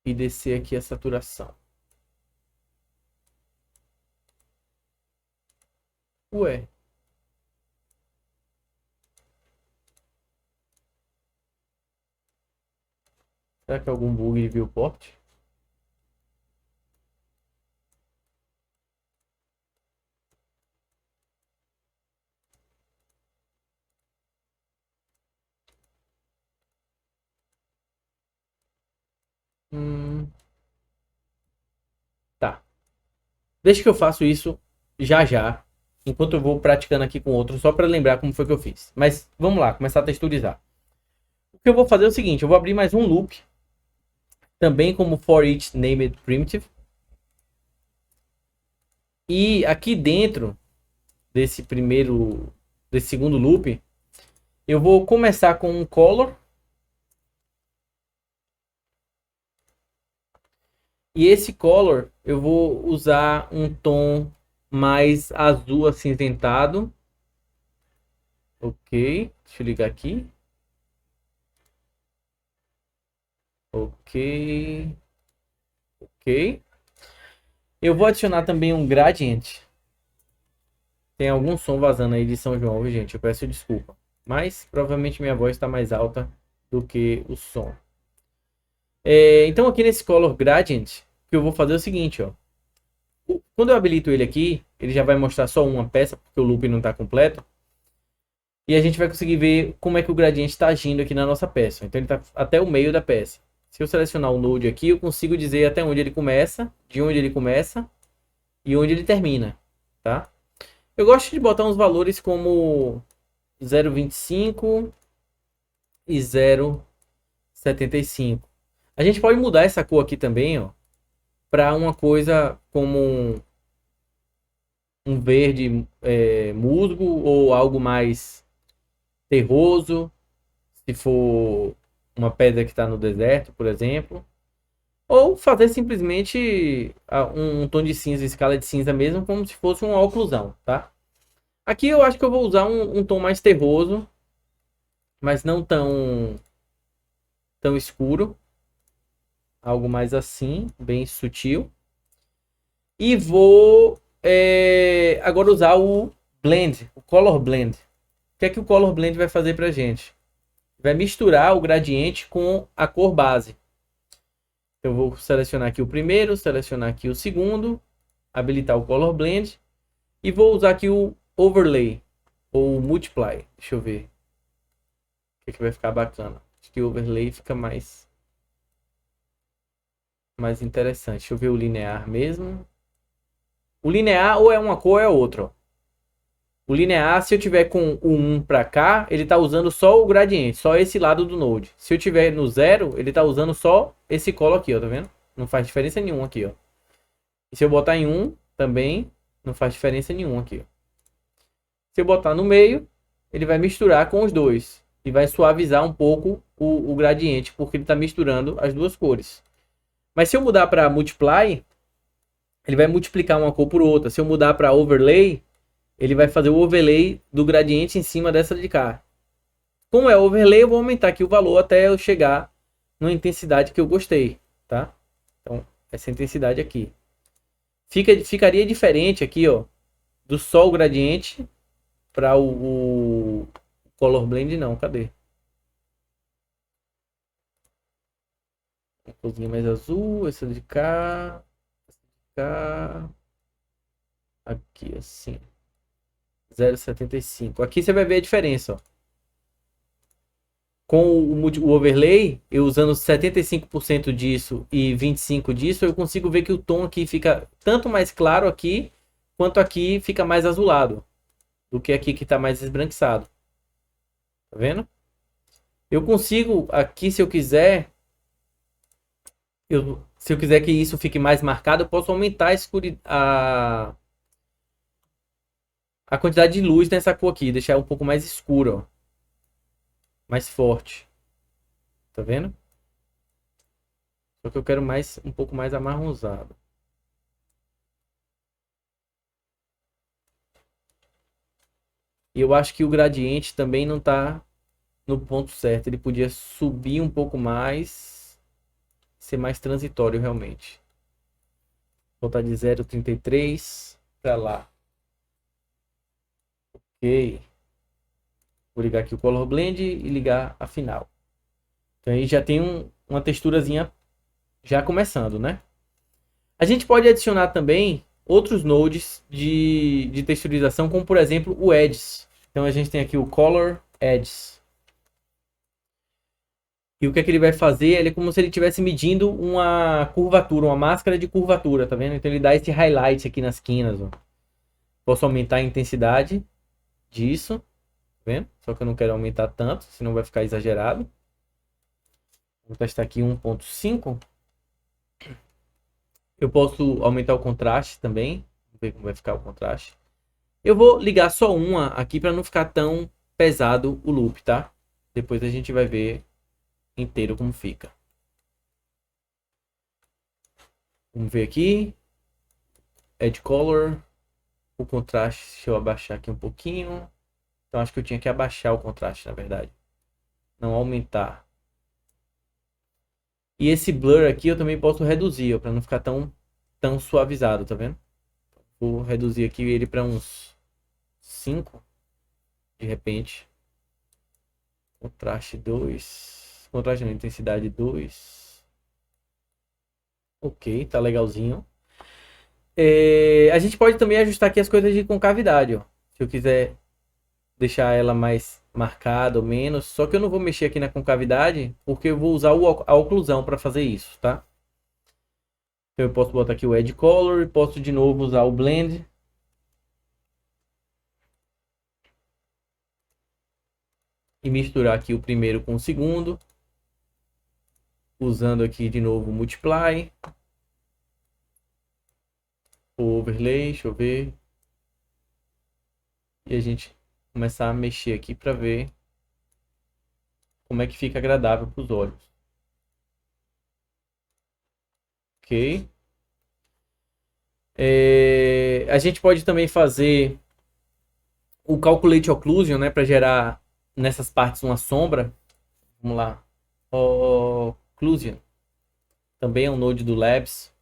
E descer aqui a saturação. Ué. Será que é algum bug de viewport? Tá. Deixa que eu faço isso já já, enquanto eu vou praticando aqui com outro, só para lembrar como foi que eu fiz. Mas vamos lá, começar a texturizar. O que eu vou fazer é o seguinte, eu vou abrir mais um loop, também como for each named primitive. E aqui dentro desse segundo loop, eu vou começar com um color. E esse color eu vou usar um tom mais azul acinzentado. Ok, deixa eu ligar aqui. Ok, ok. Eu vou adicionar também um gradient. Tem algum som vazando aí de São João, viu, gente? Eu peço desculpa. Mas provavelmente minha voz está mais alta do que o som. Então aqui nesse color gradient, o que eu vou fazer é o seguinte, ó. Quando eu habilito ele aqui, ele já vai mostrar só uma peça, porque o loop não está completo. E a gente vai conseguir ver como é que o gradiente está agindo aqui na nossa peça. Então ele está até o meio da peça. Se eu selecionar o node aqui, eu consigo dizer até onde ele começa, de onde ele começa e onde ele termina, tá? Eu gosto de botar uns valores como 0,25 e 0,75. A gente pode mudar essa cor aqui também, ó, para uma coisa como um verde musgo ou algo mais terroso, se for uma pedra que está no deserto, por exemplo. Ou fazer simplesmente um tom de cinza, escala de cinza mesmo, como se fosse uma oclusão, tá? Aqui eu acho que eu vou usar um tom mais terroso, mas não tão escuro. Algo mais assim, bem sutil. E vou agora usar o Blend, o Color Blend. O que é que o Color Blend vai fazer pra gente? Vai misturar o gradiente com a cor base. Eu vou selecionar aqui o primeiro, selecionar aqui o segundo, habilitar o Color Blend e vou usar aqui o Overlay ou Multiply. Deixa eu ver o que vai ficar bacana. Acho que o Overlay fica mais interessante. Deixa eu ver o linear mesmo. O linear ou é uma cor ou é outra. O linear, se eu tiver com o 1 para cá, ele está usando só o gradiente, só esse lado do node. Se eu tiver no 0, ele está usando só esse colo aqui, ó, tá vendo? Não faz diferença nenhuma aqui, ó. E se eu botar em 1, também não faz diferença nenhuma aqui, ó. Se eu botar no meio, ele vai misturar com os dois e vai suavizar um pouco o gradiente, porque ele está misturando as duas cores. Mas se eu mudar para multiply, ele vai multiplicar uma cor por outra. Se eu mudar para overlay, ele vai fazer o overlay do gradiente em cima dessa de cá. Como é overlay, eu vou aumentar aqui o valor até eu chegar numa intensidade que eu gostei, tá? Então, essa intensidade aqui. Ficaria diferente aqui, ó, do só o gradiente para o color blend não, cadê? Uma coisinha mais azul, essa de cá, aqui assim. 0,75. Aqui você vai ver a diferença, ó. Com o overlay, eu usando 75% disso e 25% disso, eu consigo ver que o tom aqui fica tanto mais claro aqui, quanto aqui fica mais azulado, do que aqui que está mais esbranquiçado. Tá vendo? Eu consigo aqui, se eu quiser, se eu quiser que isso fique mais marcado, eu posso aumentar a quantidade de luz nessa cor aqui, deixar um pouco mais escuro, ó. Mais forte. Tá vendo? Só que eu quero mais, um pouco mais amarronzado. E eu acho que o gradiente também não tá no ponto certo. Ele podia subir um pouco mais, ser mais transitório realmente. Vou botar de 0,33 para lá. Ok. Vou ligar aqui o Color Blend e ligar a final. Então aí já tem uma texturazinha já começando, né? A gente pode adicionar também outros nodes de texturização, como por exemplo o Edges. Então a gente tem aqui o Color Edges. E o que é que ele vai fazer? Ele é como se ele estivesse medindo uma curvatura, uma máscara de curvatura, tá vendo? Então ele dá esse highlight aqui nas quinas, ó. Posso aumentar a intensidade disso, tá vendo? Só que eu não quero aumentar tanto, senão vai ficar exagerado. Vou testar aqui 1.5. Eu posso aumentar o contraste também. Vamos ver como vai ficar o contraste. Eu vou ligar só uma aqui para não ficar tão pesado o loop, tá? Depois a gente vai ver inteiro como fica. Vamos ver aqui. Edge Color. O contraste, deixa eu abaixar aqui um pouquinho. Então acho que eu tinha que abaixar o contraste, na verdade. Não aumentar. E esse blur aqui eu também posso reduzir, para não ficar tão suavizado, tá vendo? Vou reduzir aqui ele para uns 5, de repente. Contraste 2. Contraste não, intensidade 2. Ok, tá legalzinho. A gente pode também ajustar aqui as coisas de concavidade, ó. Se eu quiser deixar ela mais marcada ou menos. Só que eu não vou mexer aqui na concavidade, porque eu vou usar a oclusão para fazer isso, tá? Então eu posso botar aqui o Edge Color e posso de novo usar o Blend. E misturar aqui o primeiro com o segundo. Usando aqui de novo o Multiply. O Overlay, deixa eu ver. E a gente começar a mexer aqui para ver como é que fica agradável para os olhos. Ok. A gente pode também fazer o Calculate Occlusion, né, para gerar nessas partes uma sombra. Vamos lá. Occlusion. Também é um node do Labs.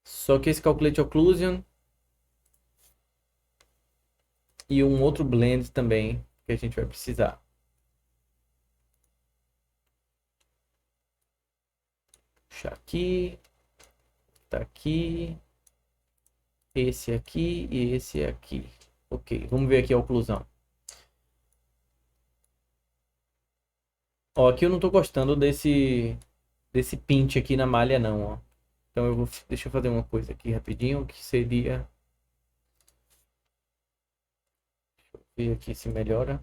Só que esse Calculate Occlusion e um outro blend também que a gente vai precisar. Puxar aqui. Tá aqui. Esse aqui e esse aqui. Ok, vamos ver aqui a oclusão. Ó, aqui eu não tô gostando desse pint aqui na malha não, ó. Então deixa eu fazer uma coisa aqui rapidinho, que seria... Deixa eu ver aqui se melhora.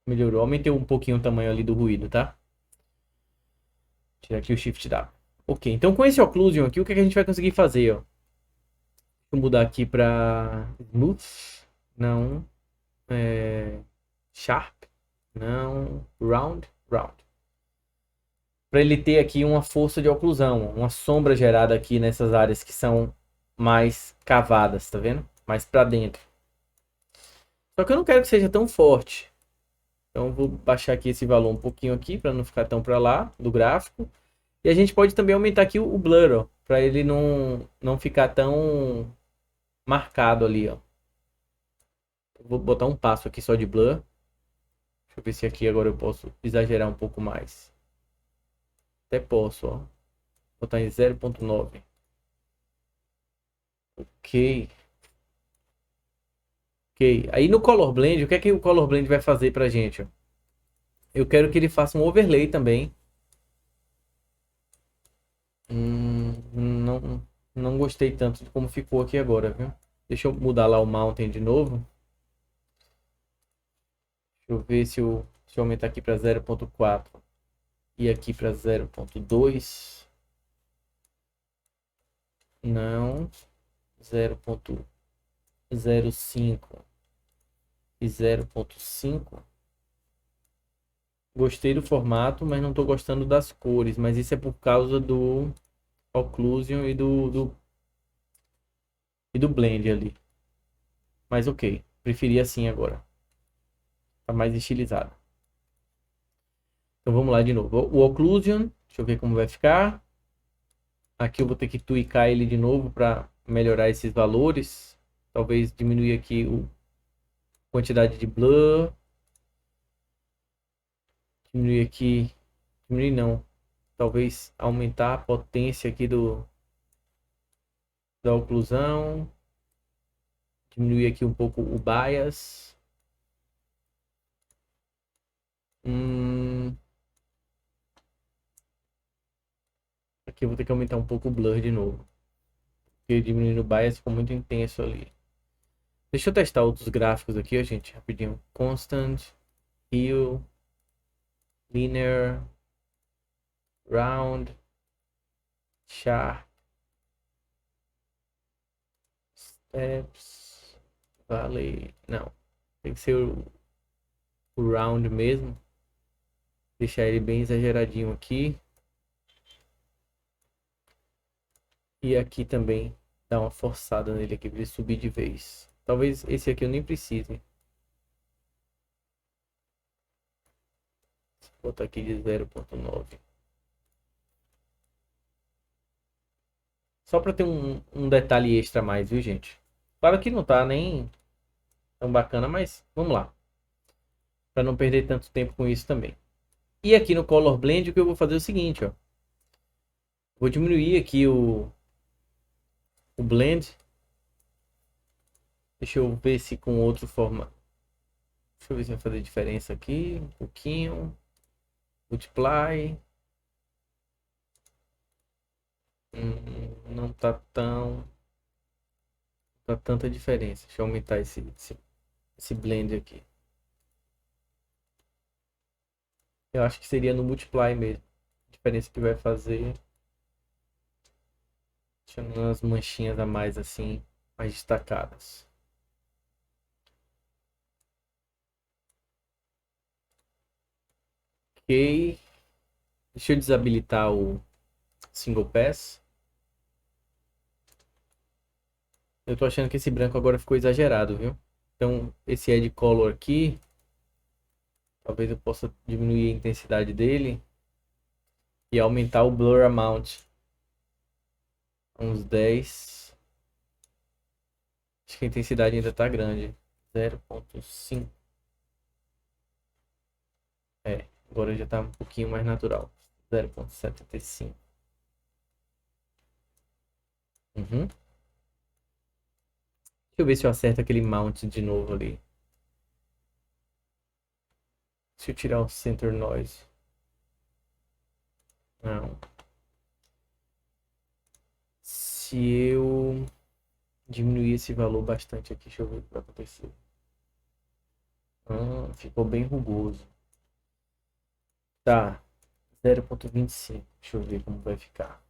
Melhorou, aumentei um pouquinho o tamanho ali do ruído, tá? Tirar aqui o Shift W. Ok, então com esse Occlusion aqui, o que a gente vai conseguir fazer, ó? Deixa eu mudar aqui para Smooth. Não. Sharp. Não. Round. Round. Para ele ter aqui uma força de oclusão, uma sombra gerada aqui nessas áreas que são mais cavadas, tá vendo? Mais para dentro. Só que eu não quero que seja tão forte. Então eu vou baixar aqui esse valor um pouquinho aqui para não ficar tão para lá do gráfico. E a gente pode também aumentar aqui o blur, ó, para ele não ficar tão marcado ali, ó. Eu vou botar um passo aqui só de blur. Deixa eu ver se aqui agora eu posso exagerar um pouco mais. Até posso, ó. Botar em 0.9. Ok. Ok. Aí no Color Blend, o que é que o Color Blend vai fazer pra gente, ó? Eu quero que ele faça um overlay também. Não gostei tanto de como ficou aqui agora, viu? Deixa eu mudar lá o Mountain de novo. Deixa eu ver se eu aumentar aqui para 0.4 e aqui para 0.2. Não. 0.05 e 0.5. Gostei do formato, mas não estou gostando das cores. Mas isso é por causa do Occlusion e do Blend ali. Mas ok, preferi assim agora. Tá mais estilizado. Então vamos lá de novo. O Occlusion, deixa eu ver como vai ficar. Aqui eu vou ter que tweakar ele de novo para melhorar esses valores. Talvez diminuir aqui a quantidade de blur. Diminuir aqui. Diminuir não. Talvez aumentar a potência aqui da oclusão. Diminuir aqui um pouco o bias. Aqui eu vou ter que aumentar um pouco o blur de novo. Porque diminuindo o bias ficou muito intenso ali. Deixa eu testar outros gráficos aqui, ó, gente. Rapidinho. Constant, Hue, Linear, Round, Sharp, Steps, Valley. Não. Tem que ser o Round mesmo. Deixar ele bem exageradinho aqui. E aqui também dar uma forçada nele aqui para ele subir de vez. Talvez esse aqui eu nem precise. Vou botar aqui de 0.9. Só para ter um detalhe extra a mais, viu, gente? Claro que não tá nem tão bacana, mas vamos lá. Para não perder tanto tempo com isso também. E aqui no Color Blend, o que eu vou fazer é o seguinte, ó. Vou diminuir aqui o Blend. Deixa eu ver se com outro forma. Deixa eu ver se vai fazer diferença aqui. Um pouquinho. Multiply. Não tá tão. Tá tanta diferença. Deixa eu aumentar esse blend aqui. Eu acho que seria no multiply mesmo. A diferença que vai fazer. Deixando umas manchinhas a mais assim. Mais destacadas. Ok. Deixa eu desabilitar o Single Pass. Eu tô achando que esse branco agora ficou exagerado, viu? Então, esse Edge Color aqui, talvez eu possa diminuir a intensidade dele e aumentar o Blur Amount. Uns 10. Acho que a intensidade ainda tá grande. 0.5. É, agora já tá um pouquinho mais natural. 0.75. Uhum. Deixa eu ver se eu acerto aquele mount de novo ali. Se eu tirar o center noise. Não. Se eu diminuir esse valor bastante aqui, deixa eu ver o que vai acontecer. Ficou bem rugoso. Tá. 0.25. Deixa eu ver como vai ficar.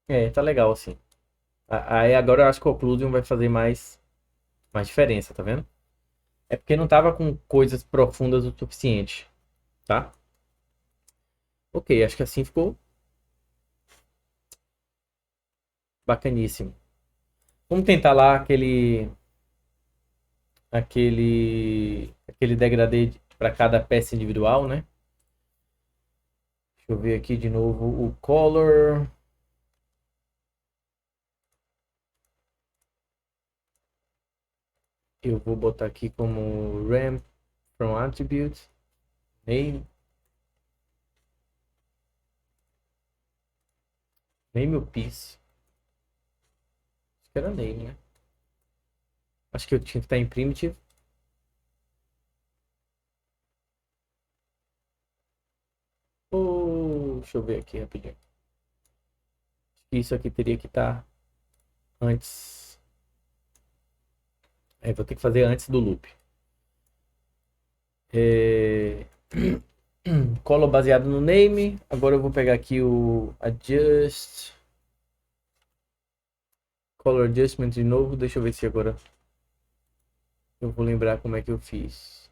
É, tá legal assim. Aí agora eu acho que o Occlusion vai fazer mais diferença, tá vendo? É porque não tava com coisas profundas o suficiente, tá? Ok, acho que assim ficou bacaníssimo. Vamos tentar lá aquele degradê para cada peça individual, né? Deixa eu ver aqui de novo o color. Eu vou botar aqui como ramp from attribute name o piece. Acho que era name, né? Acho que eu tinha que estar em primitive. Deixa eu ver aqui rapidinho. Acho que isso aqui teria que estar antes. Vou ter que fazer antes do loop. Color baseado no name. Agora eu vou pegar aqui o adjust Color Adjustment de novo. Deixa eu ver se agora eu vou lembrar como é que eu fiz.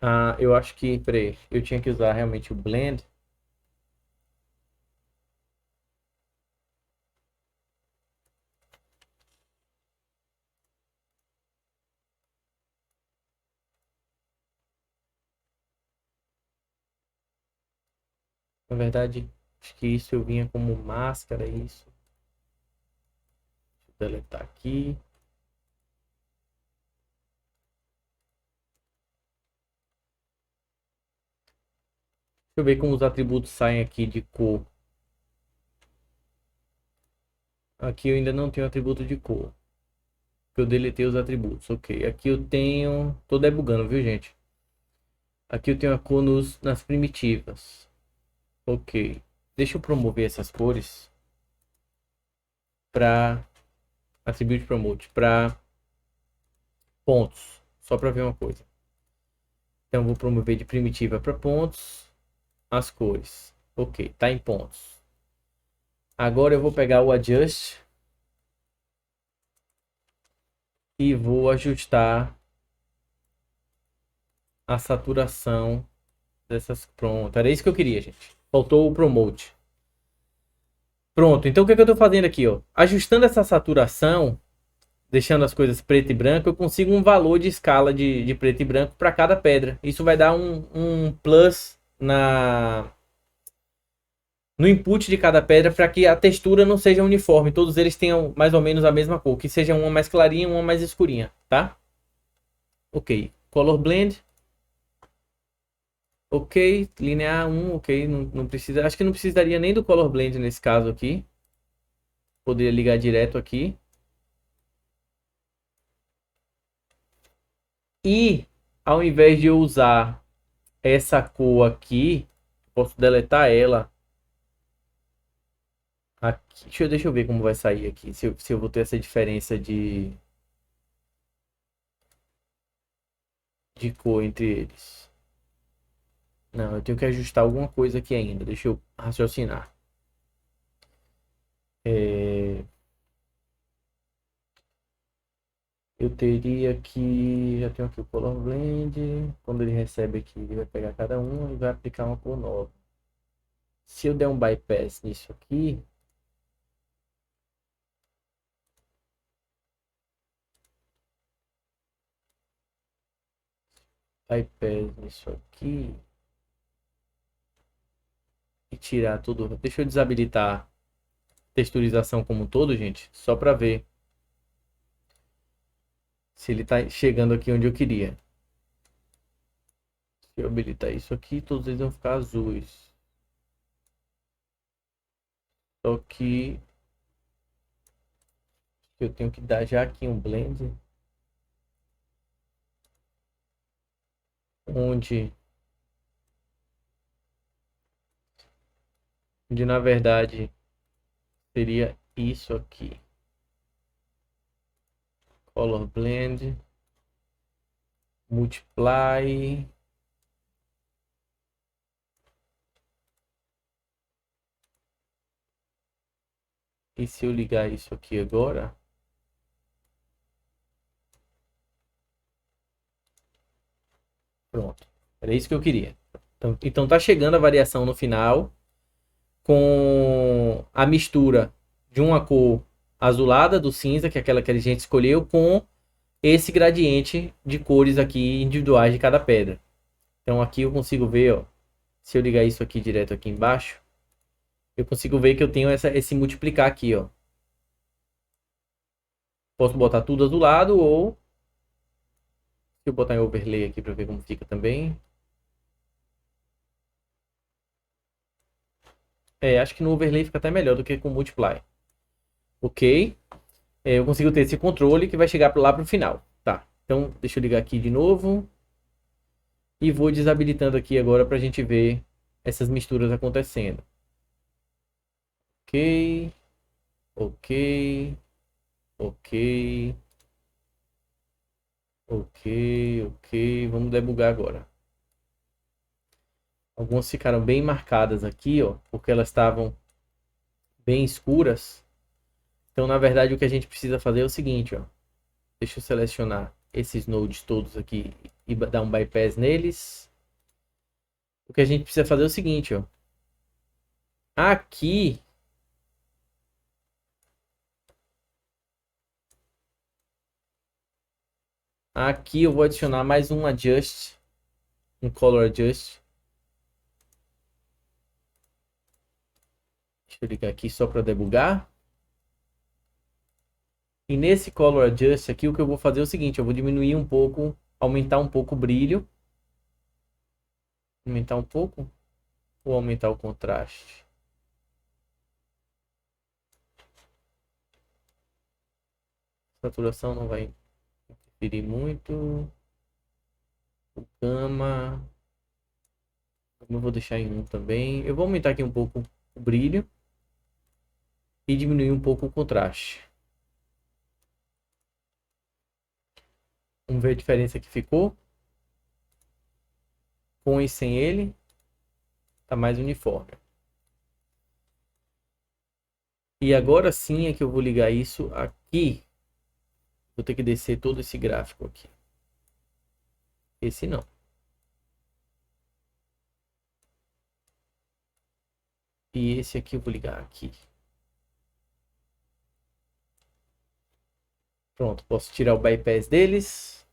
Ah, eu acho que, peraí, eu tinha que usar realmente o Blend. Na verdade, acho que isso eu vinha como máscara, isso. Deixa eu deletar aqui. Deixa eu ver como os atributos saem aqui de cor. Aqui eu ainda não tenho atributo de cor. Eu deletei os atributos. Ok. Aqui eu tenho. Tô debugando, viu, gente? Aqui eu tenho a cor nas primitivas. Ok. Deixa eu promover essas cores para Attribute Promote para pontos. Só para ver uma coisa. Então eu vou promover de primitiva para pontos as cores. Ok, tá em pontos. Agora eu vou pegar o Adjust e vou ajustar a saturação dessas. Pronto, era isso que eu queria, gente. Faltou o Promote. Pronto, então o que, é que eu estou fazendo aqui, ó? Ajustando essa saturação, deixando as coisas preto e branco, eu consigo um valor de escala de preto e branco para cada pedra. Isso vai dar um plus no input de cada pedra para que a textura não seja uniforme. Todos eles tenham mais ou menos a mesma cor, que seja uma mais clarinha e uma mais escurinha, tá? Ok, Color Blend. Ok, linear 1, ok, não precisa, acho que não precisaria nem do Color Blend nesse caso aqui. Poderia ligar direto aqui. E ao invés de eu usar essa cor aqui, posso deletar ela aqui. Deixa eu ver como vai sair aqui, se eu vou ter essa diferença de cor entre eles. Não, eu tenho que ajustar alguma coisa aqui ainda, deixa eu raciocinar. Eu teria que... Já tenho aqui o Color Blend. Quando ele recebe aqui, ele vai pegar cada um e vai aplicar uma cor nova. Se eu der um bypass nisso aqui, bypass nisso aqui e tirar tudo. Deixa eu desabilitar texturização como um todo, gente, só para ver se ele tá chegando aqui onde eu queria. Se eu habilitar isso aqui, todos eles vão ficar azuis. Só que eu tenho que dar já aqui um blend onde na verdade seria isso aqui. Color Blend, Multiply. E se eu ligar isso aqui agora? Pronto. Era isso que eu queria. Então tá chegando a variação no final com a mistura de uma cor azulada do cinza, que é aquela que a gente escolheu, com esse gradiente de cores aqui individuais de cada pedra. Então aqui eu consigo ver, ó, se eu ligar isso aqui direto aqui embaixo, eu consigo ver que eu tenho esse multiplicar aqui, ó. Posso botar tudo azulado ou se eu botar em overlay aqui para ver como fica também. Acho que no overlay fica até melhor do que com multiply. Ok. Eu consigo ter esse controle que vai chegar lá para o final. Tá. Então, deixa eu ligar aqui de novo. E vou desabilitando aqui agora para a gente ver essas misturas acontecendo. Ok. Ok. Ok. Ok, ok. Vamos debugar agora. Algumas ficaram bem marcadas aqui, ó, porque elas estavam bem escuras. Então, na verdade, o que a gente precisa fazer é o seguinte, ó. Deixa eu selecionar esses nodes todos aqui e dar um bypass neles. O que a gente precisa fazer é o seguinte, ó. Aqui, aqui eu vou adicionar mais um adjust, um color adjust. Deixa eu ligar aqui só para debugar. E nesse color adjust aqui, o que eu vou fazer é o seguinte, eu vou diminuir um pouco, aumentar um pouco o brilho. Aumentar um pouco ou aumentar o contraste? Saturação não vai interferir muito. O gama, eu vou deixar em 1 também. Eu vou aumentar aqui um pouco o brilho e diminuir um pouco o contraste. Vamos ver a diferença que ficou. Com e sem ele, tá mais uniforme. E agora sim é que eu vou ligar isso aqui. Vou ter que descer todo esse gráfico aqui. Esse não. E esse aqui eu vou ligar aqui. Pronto, posso tirar o bypass deles.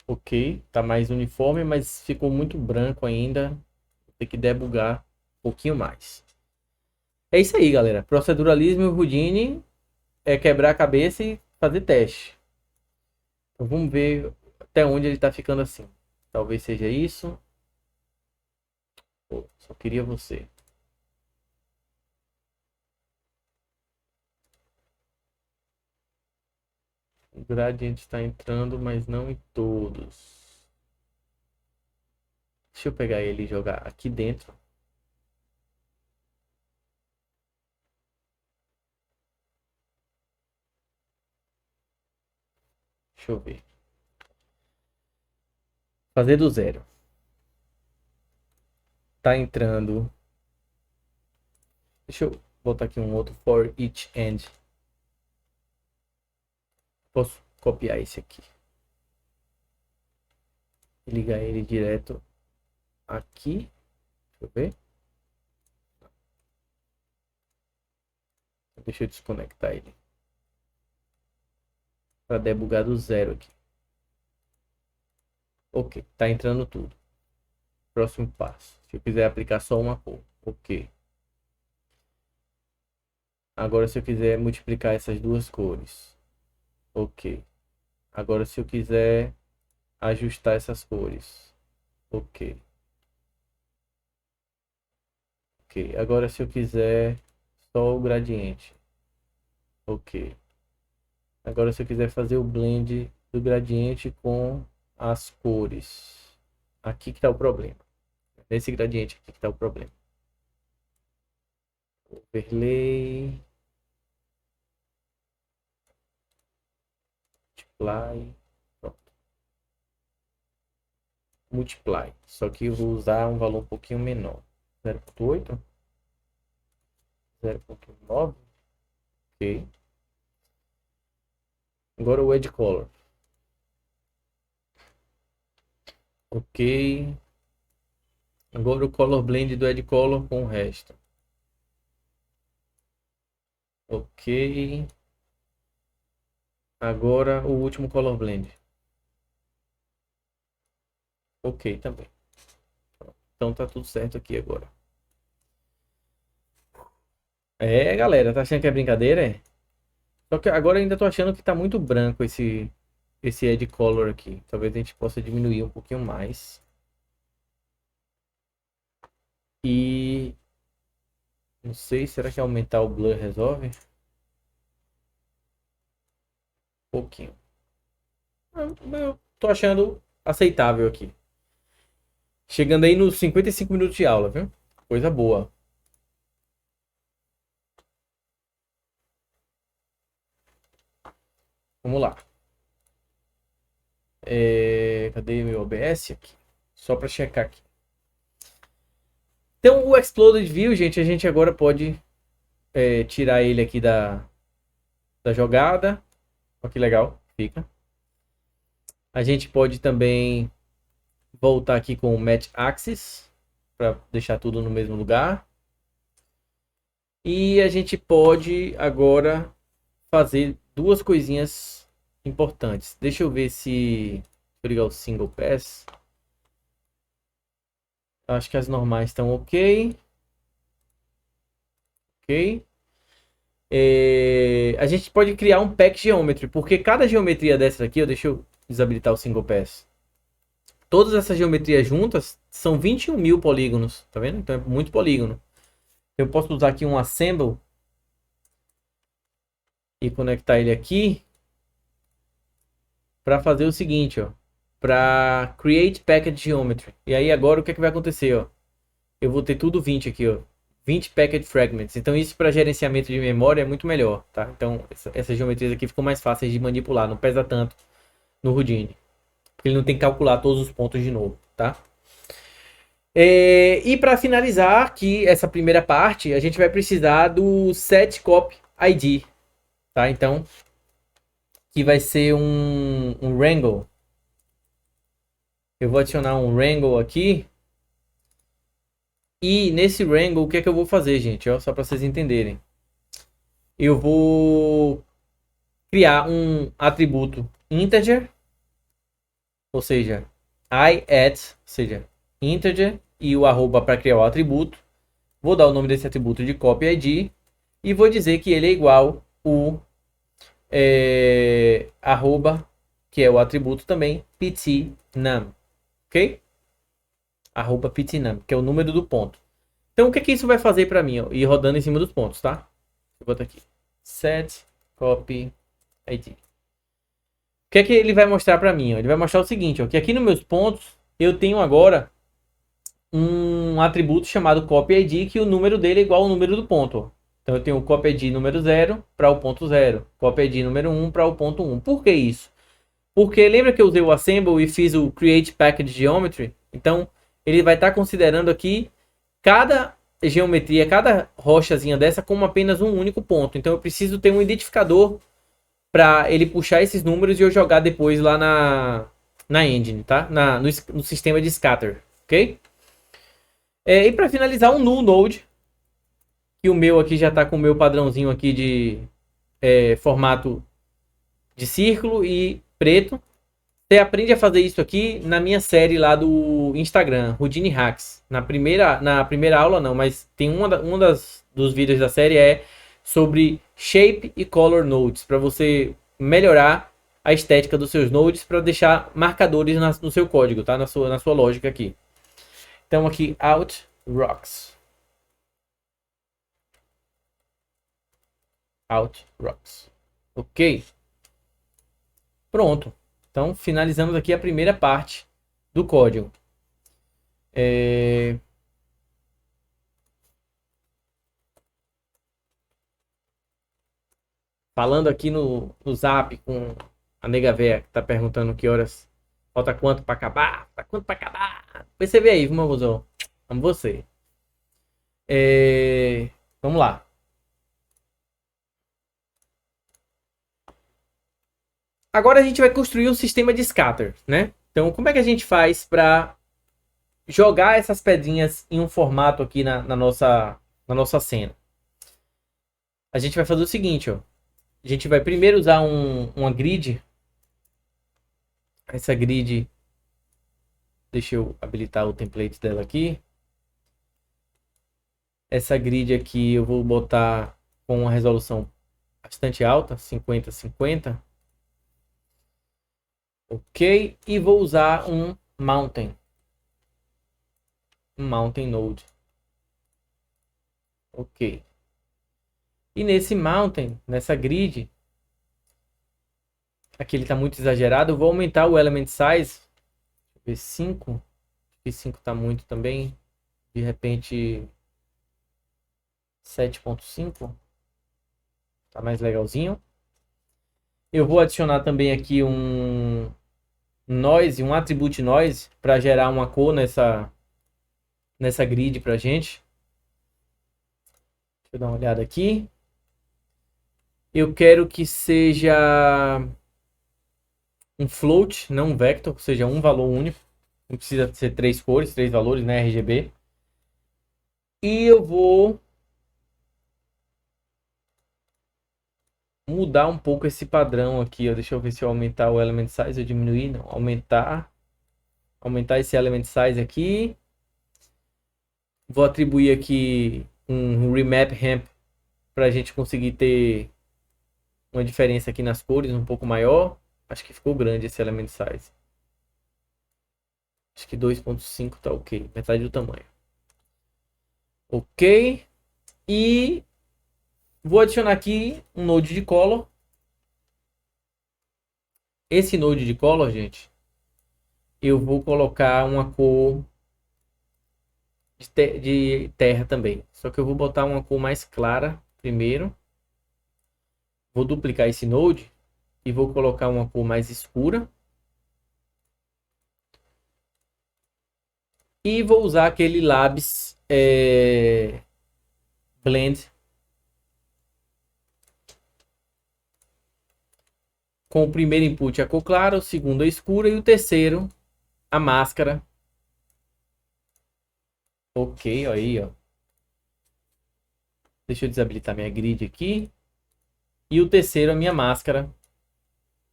Ok, tá mais uniforme, mas ficou muito branco ainda. Vou ter que debugar um pouquinho mais. É isso aí, galera. Proceduralismo e Houdini é quebrar a cabeça e fazer teste. Então vamos ver até onde ele tá ficando assim. Talvez seja isso. Pô, só queria você. O gradiente está entrando, mas não em todos. Deixa eu pegar ele e jogar aqui dentro. Deixa eu ver. Fazer do zero. Tá entrando. Deixa eu botar aqui um outro for each end. Posso copiar esse aqui. E ligar ele direto aqui. Deixa eu ver. Deixa eu desconectar ele. Para debugar do zero aqui. Ok, tá entrando tudo. Próximo passo. Se eu quiser aplicar só uma cor. Ok. Agora se eu quiser multiplicar essas duas cores. Ok. Agora se eu quiser ajustar essas cores. Ok. Ok. Agora se eu quiser só o gradiente. Ok. Agora se eu quiser fazer o blend do gradiente com as cores. Aqui que tá o problema. Nesse gradiente aqui que tá o problema. Overlay. Multiply. Pronto. Multiply. Só que eu vou usar um valor um pouquinho menor. 0,8. 0,9. Ok. Agora o Edge Color. Ok. Agora o Color Blend do Edge Color com o resto. Ok. Agora o último Color Blend. Ok também. Então tá tudo certo aqui agora. É, galera, tá achando que é brincadeira? É? Só que agora ainda tô achando que tá muito branco esse Edge Color aqui. Talvez a gente possa diminuir um pouquinho mais. E não sei, será que aumentar o blur resolve? Um pouquinho. Eu tô achando aceitável aqui. Chegando aí nos 55 minutos de aula, viu? Coisa boa. Vamos lá. Cadê meu OBS aqui? Só para checar aqui. Então, o Exploded View, gente, a gente agora pode tirar ele aqui da jogada. Olha que legal, fica. A gente pode também voltar aqui com o Match Axis, para deixar tudo no mesmo lugar. E a gente pode agora fazer duas coisinhas importantes. Deixa eu ver se... Deixa eu ligar o Single Pass. Acho que as normais estão ok. Ok. A gente pode criar um Pack Geometry, porque cada geometria dessas aqui, deixa eu desabilitar o Single Pass. Todas essas geometrias juntas são 21 mil polígonos, tá vendo? Então é muito polígono. Eu posso usar aqui um Assemble e conectar ele aqui para fazer o seguinte, ó, para Create Package Geometry. E aí agora o que é que vai acontecer, ó? Eu vou ter tudo 20 aqui, ó. 20 package fragments. Então isso para gerenciamento de memória é muito melhor, tá? Então essas geometrias aqui ficam mais fáceis de manipular, não pesa tanto no Houdini. Porque ele não tem que calcular todos os pontos de novo, tá? E para finalizar aqui essa primeira parte, a gente vai precisar do setCopy ID, tá? Então, que vai ser um wrangle. Eu vou adicionar um wrangle aqui. E nesse wrangle, o que é que eu vou fazer, gente? Ó, só para vocês entenderem. Eu vou criar um atributo integer, ou seja, I@, ou seja, integer, e o arroba para criar o atributo. Vou dar o nome desse atributo de copy ID e vou dizer que ele é igual o arroba, que é o atributo também, ptnum, ok? Arroba ptnum, que é o número do ponto. Então o que é que isso vai fazer para mim? Ó? Ir rodando em cima dos pontos, tá? Vou botar aqui, set copy ID. O que é que ele vai mostrar para mim? Ó? Ele vai mostrar o seguinte, ó, que aqui nos meus pontos eu tenho agora um atributo chamado copy ID, que o número dele é igual ao número do ponto. Ó. Então eu tenho o copy ID número 0 para o ponto 0, copy ID número 1 para o ponto 1. Por que isso? Porque lembra que eu usei o Assemble e fiz o Create Package Geometry? Então ele vai estar considerando aqui cada geometria, cada rochazinha dessa como apenas um único ponto. Então eu preciso ter um identificador para ele puxar esses números e eu jogar depois lá na engine, tá? No sistema de scatter, ok? E para finalizar, um null node, que o meu aqui já está com o meu padrãozinho aqui de formato de círculo e preto. Você aprende a fazer isso aqui na minha série lá do Instagram, Houdini Hacks. Na primeira aula não, mas tem dos vídeos da série sobre Shape e Color Nodes, para você melhorar a estética dos seus nodes, para deixar marcadores no seu código, tá? Na sua lógica aqui. Então aqui, Out Rocks. Out Rocks. Ok. Pronto. Então finalizamos aqui a primeira parte do código. Falando aqui no zap com a nega véia que tá perguntando que horas. Falta quanto para acabar? Falta quanto para acabar? Depois você vê aí, vamos, amo você. Vamos lá. Agora a gente vai construir um sistema de scatter, né? Então, como é que a gente faz para jogar essas pedrinhas em um formato aqui na nossa cena? A gente vai fazer o seguinte, ó. A gente vai primeiro usar uma grid. Essa grid, deixa eu habilitar o template dela aqui. Essa grid aqui eu vou botar com uma resolução bastante alta, 50-50. Ok, e vou usar um mountain node. Ok. E nesse mountain, nessa grid, aqui ele está muito exagerado, eu vou aumentar o element size. Deixa eu ver, 5. E 5 está muito também. De repente, 7.5. Tá mais legalzinho. Eu vou adicionar também aqui um noise, um attribute noise, para gerar uma cor nessa grid pra gente. Deixa eu dar uma olhada aqui. Eu quero que seja um float, não um vector, ou seja, um valor único. Não precisa ser 3 cores, 3 valores, né, RGB. E eu vou mudar um pouco esse padrão aqui, ó. Deixa eu ver se eu aumentar o element size ou diminuir. Não, aumentar esse element size aqui. Vou atribuir aqui um remap ramp para a gente conseguir ter uma diferença aqui nas cores um pouco maior. Acho que ficou grande esse element size. Acho que 2.5 tá ok, metade do tamanho. Ok. E vou adicionar aqui um node de color. Esse node de color, gente, eu vou colocar uma cor de terra também. Só que eu vou botar uma cor mais clara primeiro. Vou duplicar esse node e vou colocar uma cor mais escura. E vou usar aquele Labs Blend com o primeiro input a cor clara, o segundo a escura e o terceiro a máscara. Ok, aí, ó. Deixa eu desabilitar minha grid aqui. E o terceiro a minha máscara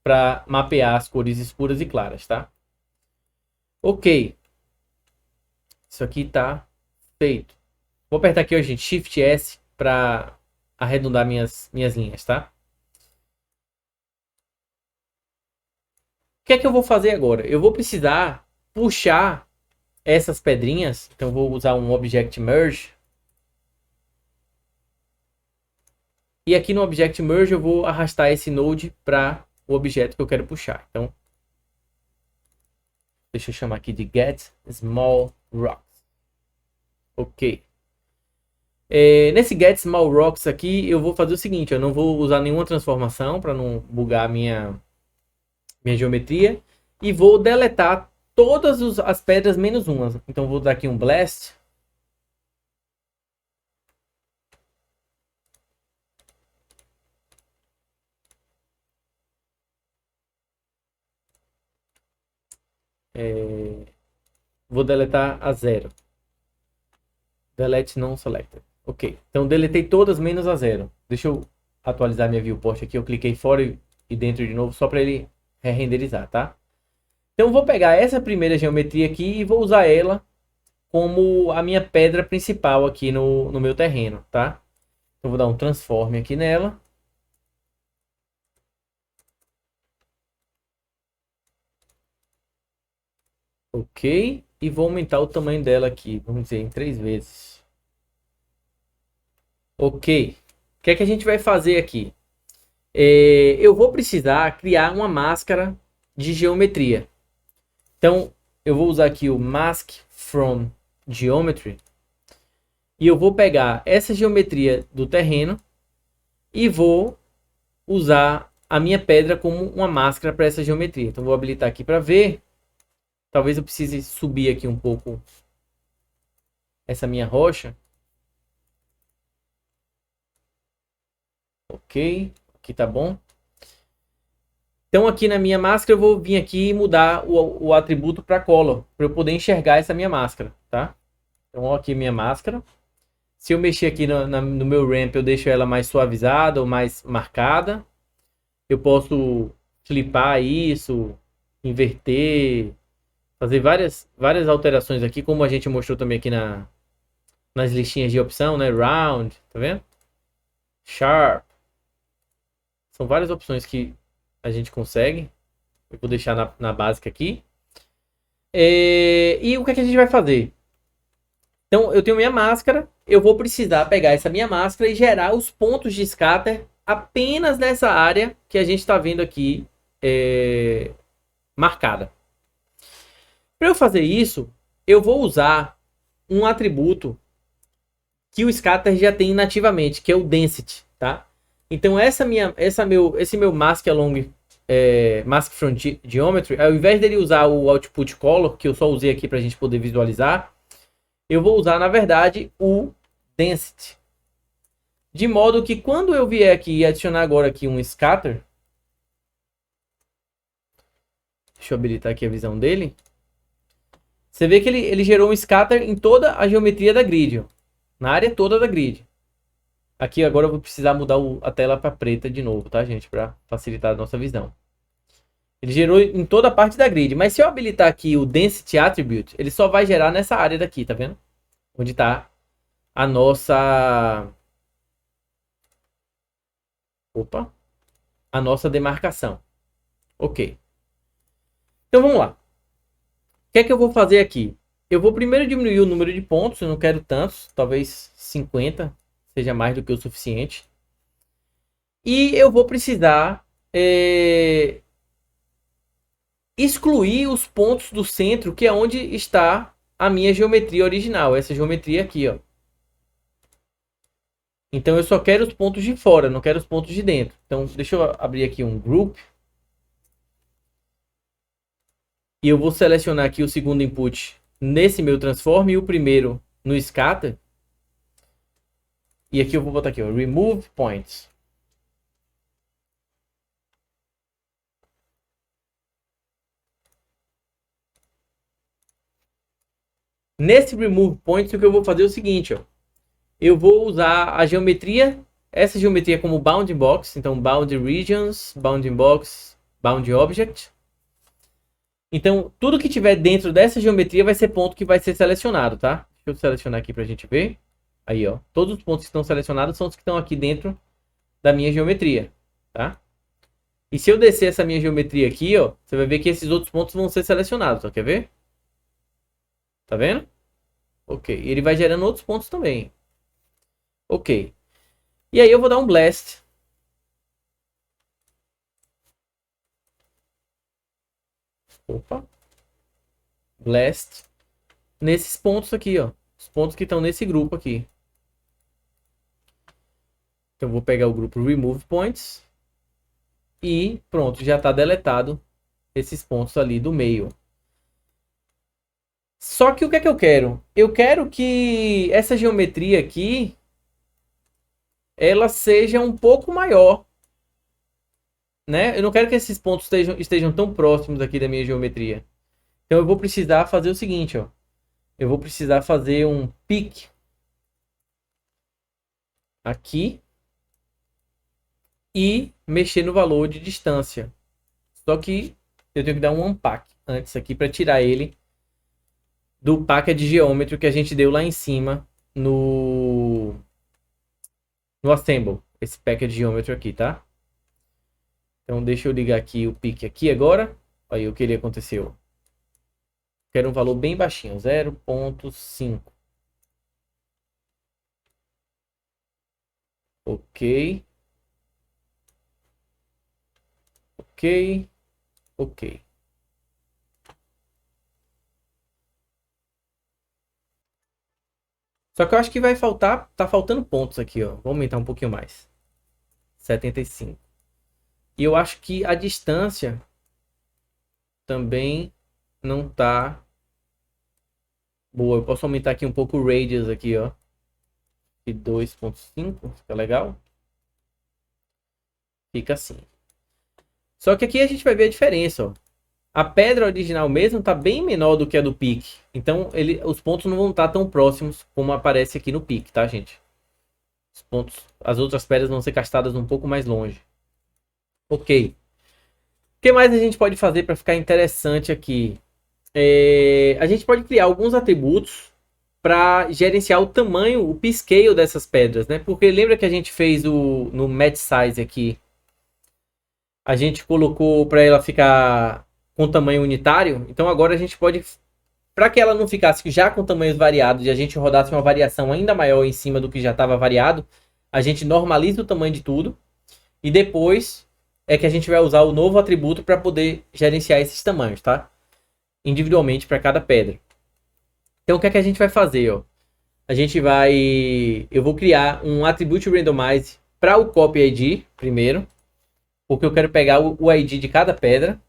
para mapear as cores escuras e claras, tá? Ok. Isso aqui tá feito. Vou apertar aqui, ó, gente, Shift S para arredondar minhas linhas, tá? O que é que eu vou fazer agora? Eu vou precisar puxar essas pedrinhas. Então, eu vou usar um Object Merge. E aqui no Object Merge eu vou arrastar esse node para o objeto que eu quero puxar. Então, deixa eu chamar aqui de Get Small Rocks. Ok. Nesse Get Small Rocks aqui, eu vou fazer o seguinte. Eu não vou usar nenhuma transformação para não bugar minha geometria. E vou deletar todas as pedras menos uma. Então, vou dar aqui um Blast. Vou deletar a 0. Delete non selected. Ok. Então, deletei todas menos a 0. Deixa eu atualizar minha viewport aqui. Eu cliquei fora e dentro de novo só para ele renderizar, tá? Então, vou pegar essa primeira geometria aqui e vou usar ela como a minha pedra principal aqui no meu terreno, tá? Então, vou dar um transform aqui nela. Ok. E vou aumentar o tamanho dela aqui. Vamos dizer, em 3 vezes. Ok. O que é que a gente vai fazer aqui? Eu vou precisar criar uma máscara de geometria. Então, eu vou usar aqui o Mask from Geometry. E eu vou pegar essa geometria do terreno e vou usar a minha pedra como uma máscara para essa geometria. Então, vou habilitar aqui para ver. Talvez eu precise subir aqui um pouco essa minha rocha. Ok, aqui tá bom. Então aqui na minha máscara eu vou vir aqui e mudar o atributo para color, para eu poder enxergar essa minha máscara, tá? Então ó, aqui minha máscara. Se eu mexer aqui no meu ramp, eu deixo ela mais suavizada ou mais marcada. Eu posso flipar isso, inverter, fazer várias alterações aqui, como a gente mostrou também aqui nas listinhas de opção, né? Round, tá vendo? Sharp. São várias opções que a gente consegue. Eu vou deixar na básica aqui. E o que é que a gente vai fazer? Então, eu tenho minha máscara. Eu vou precisar pegar essa minha máscara e gerar os pontos de scatter apenas nessa área que a gente está vendo aqui marcada. Para eu fazer isso, eu vou usar um atributo que o scatter já tem nativamente, que é o density, tá? Então esse meu mask along Mask from Geometry, ao invés dele usar o Output Color, que eu só usei aqui para a gente poder visualizar, eu vou usar, na verdade, o Density. De modo que quando eu vier aqui e adicionar agora aqui um Scatter, deixa eu habilitar aqui a visão dele. Você vê que ele gerou um Scatter em toda a geometria da grid, ó, na área toda da grid. Aqui agora eu vou precisar mudar a tela para preta de novo, tá, gente? Para facilitar a nossa visão. Ele gerou em toda a parte da grid. Mas se eu habilitar aqui o Density Attribute, ele só vai gerar nessa área daqui, tá vendo? Onde está a nossa... Opa! A nossa demarcação. Ok. Então vamos lá. O que é que eu vou fazer aqui? Eu vou primeiro diminuir o número de pontos. Eu não quero tantos. Talvez 50 seja mais do que o suficiente. E eu vou precisar excluir os pontos do centro, que é onde está a minha geometria original. Essa geometria aqui, ó. Então eu só quero os pontos de fora, não quero os pontos de dentro. Então deixa eu abrir aqui um group. E eu vou selecionar aqui o segundo input nesse meu transform e o primeiro no scatter. E aqui eu vou botar aqui, ó, remove points. Nesse remove points, o que eu vou fazer é o seguinte, ó. Eu vou usar a geometria, essa geometria como bounding box. Então, bound regions, bounding box, bound object. Então, tudo que tiver dentro dessa geometria vai ser ponto que vai ser selecionado, tá? Deixa eu selecionar aqui pra gente ver. Aí, ó. Todos os pontos que estão selecionados são os que estão aqui dentro da minha geometria, tá? E se eu descer essa minha geometria aqui, ó, você vai ver que esses outros pontos vão ser selecionados, ó. Quer ver? Tá vendo? Ok. E ele vai gerando outros pontos também. Ok. E aí eu vou dar um blast. Opa. Blast. Nesses pontos aqui, ó. Os pontos que estão nesse grupo aqui. Então eu vou pegar o grupo Remove Points. E pronto, já está deletado esses pontos ali do meio. Só que o que é que eu quero? Eu quero que essa geometria aqui ela seja um pouco maior, né? Eu não quero que esses pontos estejam tão próximos aqui da minha geometria. Então eu vou precisar fazer o seguinte, ó. Eu vou precisar fazer um pick aqui e mexer no valor de distância. Só que eu tenho que dar um unpack antes aqui para tirar ele do package geometry que a gente deu lá em cima no assemble, esse package geometry aqui, tá? Então deixa eu ligar aqui o pick aqui agora. Aí o que ele aconteceu? Quero um valor bem baixinho, 0.5. Ok. Ok. Ok. Só que eu acho que vai faltar, tá faltando pontos aqui, ó. Vou aumentar um pouquinho mais. 75. E eu acho que a distância também não tá boa. Eu posso aumentar aqui um pouco o radius aqui, ó. De 2.5, fica legal. Fica assim. Só que aqui a gente vai ver a diferença, ó. A pedra original mesmo tá bem menor do que a do pique. Então os pontos não vão estar tão próximos como aparece aqui no pique, tá, gente? Os pontos, as outras pedras vão ser castadas um pouco mais longe. Ok. O que mais a gente pode fazer para ficar interessante aqui? A gente pode criar alguns atributos para gerenciar o tamanho, o p-scale dessas pedras, né? Porque lembra que a gente fez no match size aqui, a gente colocou para ela ficar com tamanho unitário. Então agora a gente pode, para que ela não ficasse já com tamanhos variados e a gente rodasse uma variação ainda maior em cima do que já estava variado, a gente normaliza o tamanho de tudo e depois é que a gente vai usar o novo atributo para poder gerenciar esses tamanhos, tá? Individualmente para cada pedra. Então o que é que a gente vai fazer, ó? Eu vou criar um attribute randomize para o copy ID primeiro. porque eu quero pegar o ID de cada pedra.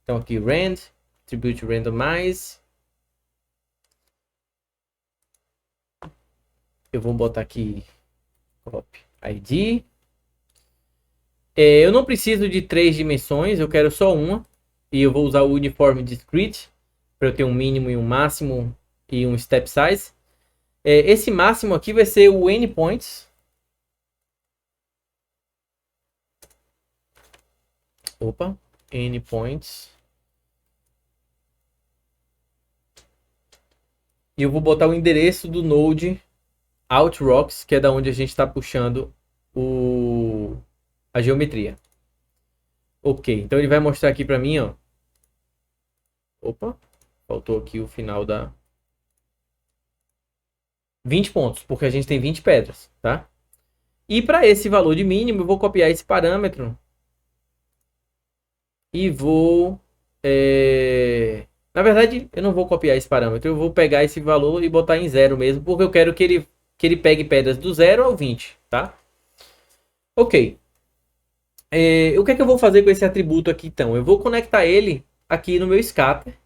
Então aqui, rand, attribute randomize. Eu vou botar aqui, copy ID. Eu não preciso de 3 dimensões, eu quero só uma. E eu vou usar o uniform discrete, para eu ter um mínimo e um máximo e um step size. Esse máximo aqui vai ser o endpoints. Opa, endpoints. E eu vou botar o endereço do node outrocks, que é da onde a gente está puxando a geometria. Ok, então ele vai mostrar aqui para mim, ó. Opa, faltou aqui o final da 20 pontos, porque a gente tem 20 pedras, tá? E para esse valor de mínimo, eu vou copiar esse parâmetro e vou... Na verdade, eu não vou copiar esse parâmetro, eu vou pegar esse valor e botar em 0 mesmo, porque eu quero que ele pegue pedras do 0 ao 20, tá? Ok. O que é que eu vou fazer com esse atributo aqui, então? Eu vou conectar ele aqui no meu scatter.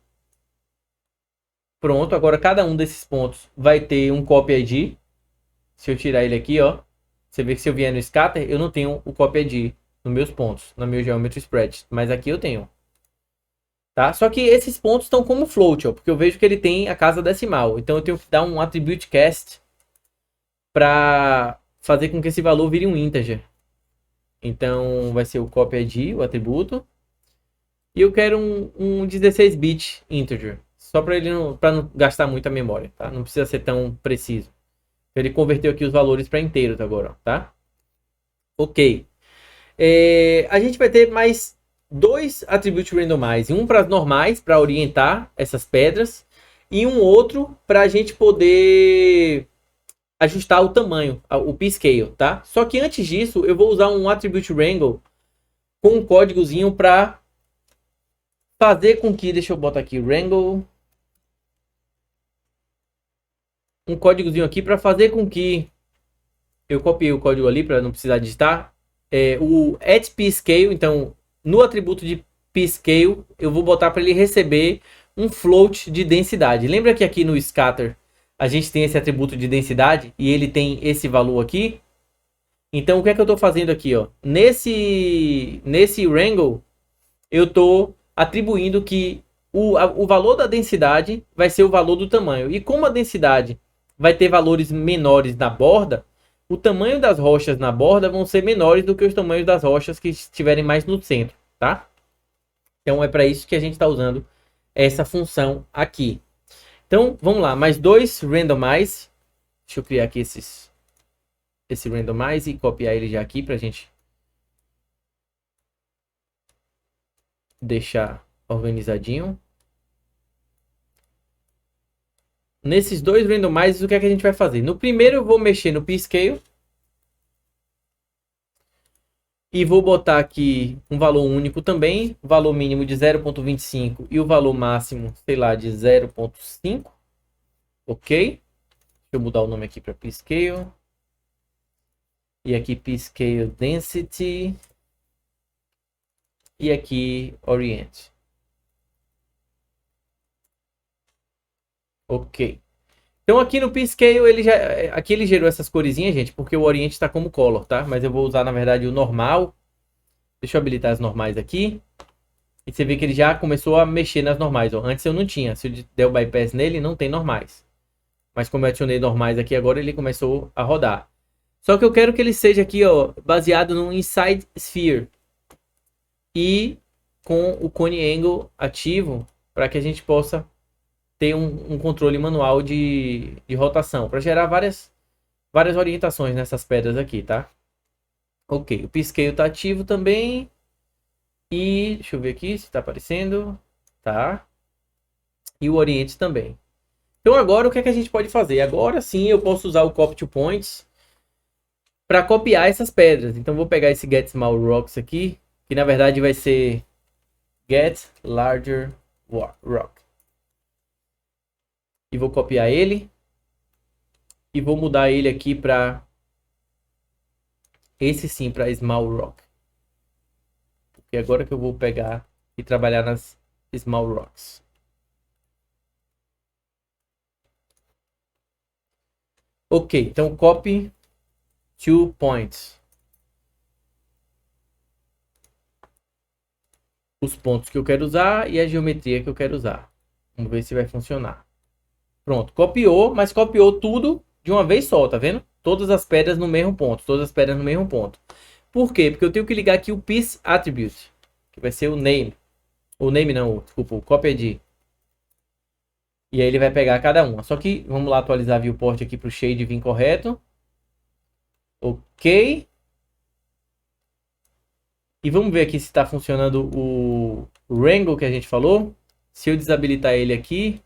Pronto, agora cada um desses pontos vai ter um copy ID. Se eu tirar ele aqui, ó, você vê que se eu vier no scatter, eu não tenho o copy ID nos meus pontos, no meu geometry spread, mas aqui eu tenho. Tá? Só que esses pontos estão como float, ó, porque eu vejo que ele tem a casa decimal. Então eu tenho que dar um attribute cast para fazer com que esse valor vire um integer. Então vai ser o copy ID, o atributo. E eu quero um 16-bit integer, só para não gastar muita memória, tá? Não precisa ser tão preciso. Ele converteu aqui os valores para inteiros agora, tá? Ok. A gente vai ter mais 2 attributes randomize. Um para as normais, para orientar essas pedras. E um outro para a gente poder ajustar o tamanho, o p-scale, tá? Só que antes disso, eu vou usar um attribute wrangle com um códigozinho para fazer com que... Deixa eu botar aqui, wrangle. Um códigozinho aqui para fazer com que... Eu copiei o código ali para não precisar digitar. O at p-scale, então no atributo de p-scale eu vou botar para ele receber um float de densidade. Lembra que aqui no scatter a gente tem esse atributo de densidade e ele tem esse valor aqui? Então o que é que eu estou fazendo aqui, ó? Nesse wrangle eu estou atribuindo que o valor da densidade vai ser o valor do tamanho. E como a densidade vai ter valores menores na borda, o tamanho das rochas na borda vão ser menores do que os tamanhos das rochas que estiverem mais no centro, tá? Então é para isso que a gente está usando essa função aqui. Então vamos lá, mais 2 randomize. Deixa eu criar aqui esse randomize e copiar ele já aqui para a gente deixar organizadinho. Nesses 2 randomizes, o que é que a gente vai fazer? No primeiro eu vou mexer no p-scale. E vou botar aqui um valor único também. Valor mínimo de 0.25 e o valor máximo, sei lá, de 0.5. Ok. Deixa eu mudar o nome aqui para p-scale. E aqui p-scale density. E aqui orient. Ok. Então aqui no p-scale aqui ele gerou essas coresinhas, gente, porque o orient está como color, tá? Mas eu vou usar na verdade o normal. Deixa eu habilitar as normais aqui. E você vê que ele já começou a mexer nas normais, ó. Antes eu não tinha. Se eu der o bypass nele, não tem normais. Mas como eu adicionei normais aqui agora, ele começou a rodar. Só que eu quero que ele seja aqui, ó, baseado no inside sphere. E com o cone angle ativo, para que a gente possa ter um controle manual de rotação, para gerar várias orientações nessas pedras aqui, tá? Ok, o p-scale está ativo também. E deixa eu ver aqui se está aparecendo. Tá. E o oriente também. Então agora o que é que a gente pode fazer? Agora sim eu posso usar o copy to points para copiar essas pedras. Então vou pegar esse get small rocks aqui, que na verdade vai ser get larger rock. E vou copiar ele. E vou mudar ele aqui para esse sim, para small rock. Porque é agora que eu vou pegar e trabalhar nas Small Rocks. Ok, então copy 2 points. Os pontos que eu quero usar e a geometria que eu quero usar. Vamos ver se vai funcionar. Pronto, copiou, mas copiou tudo de uma vez só, tá vendo? Todas as pedras no mesmo ponto, todas as pedras no mesmo ponto. Por quê? Porque eu tenho que ligar aqui o piece attribute, que vai ser o name. O name não, desculpa, o copy ID. E aí ele vai pegar cada uma. Só que vamos lá atualizar a viewport aqui para o shade vir correto. Ok. E vamos ver aqui se está funcionando o Wrangle que a gente falou. Se eu desabilitar ele aqui.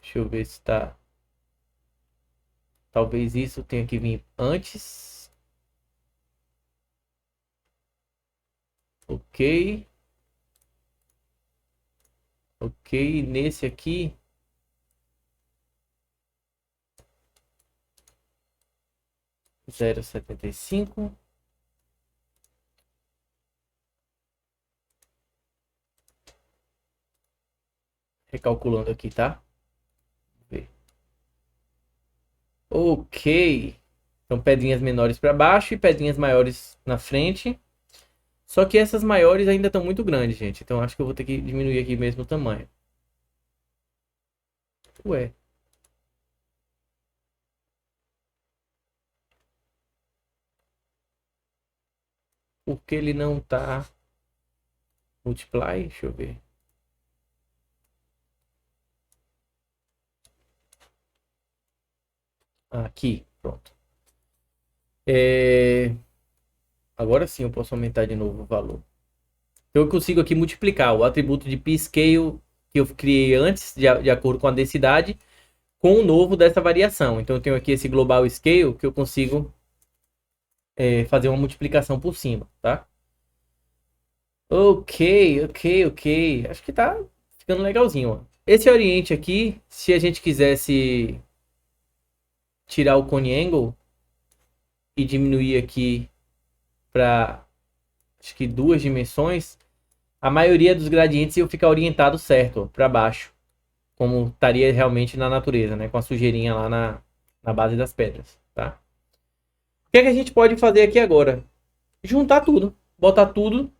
Deixa eu ver se está. Talvez isso tenha que vir antes. Ok. Ok. Nesse aqui. Zero 0,75. Recalculando aqui, tá? Ok. Então, pedrinhas menores para baixo e pedrinhas maiores na frente. Só que essas maiores ainda estão muito grandes, gente. Então, acho que eu vou ter que diminuir aqui mesmo o tamanho. Ué. Por que ele não tá multiply? Deixa eu ver. Aqui, pronto. Agora sim eu posso aumentar de novo o valor. Então eu consigo aqui multiplicar o atributo de p-scale que eu criei antes, de acordo com a densidade, com o novo dessa variação. Então eu tenho aqui esse global scale que eu consigo fazer uma multiplicação por cima, tá? Ok. Acho que tá ficando legalzinho, ó. Esse oriente aqui, se a gente quisesse tirar o cone angle e diminuir aqui para acho que 2 dimensões, a maioria dos gradientes iam ficar orientado certo, para baixo, como estaria realmente na natureza, né, com a sujeirinha lá na base das pedras, tá? O que é que a gente pode fazer aqui agora? Juntar tudo, botar tudo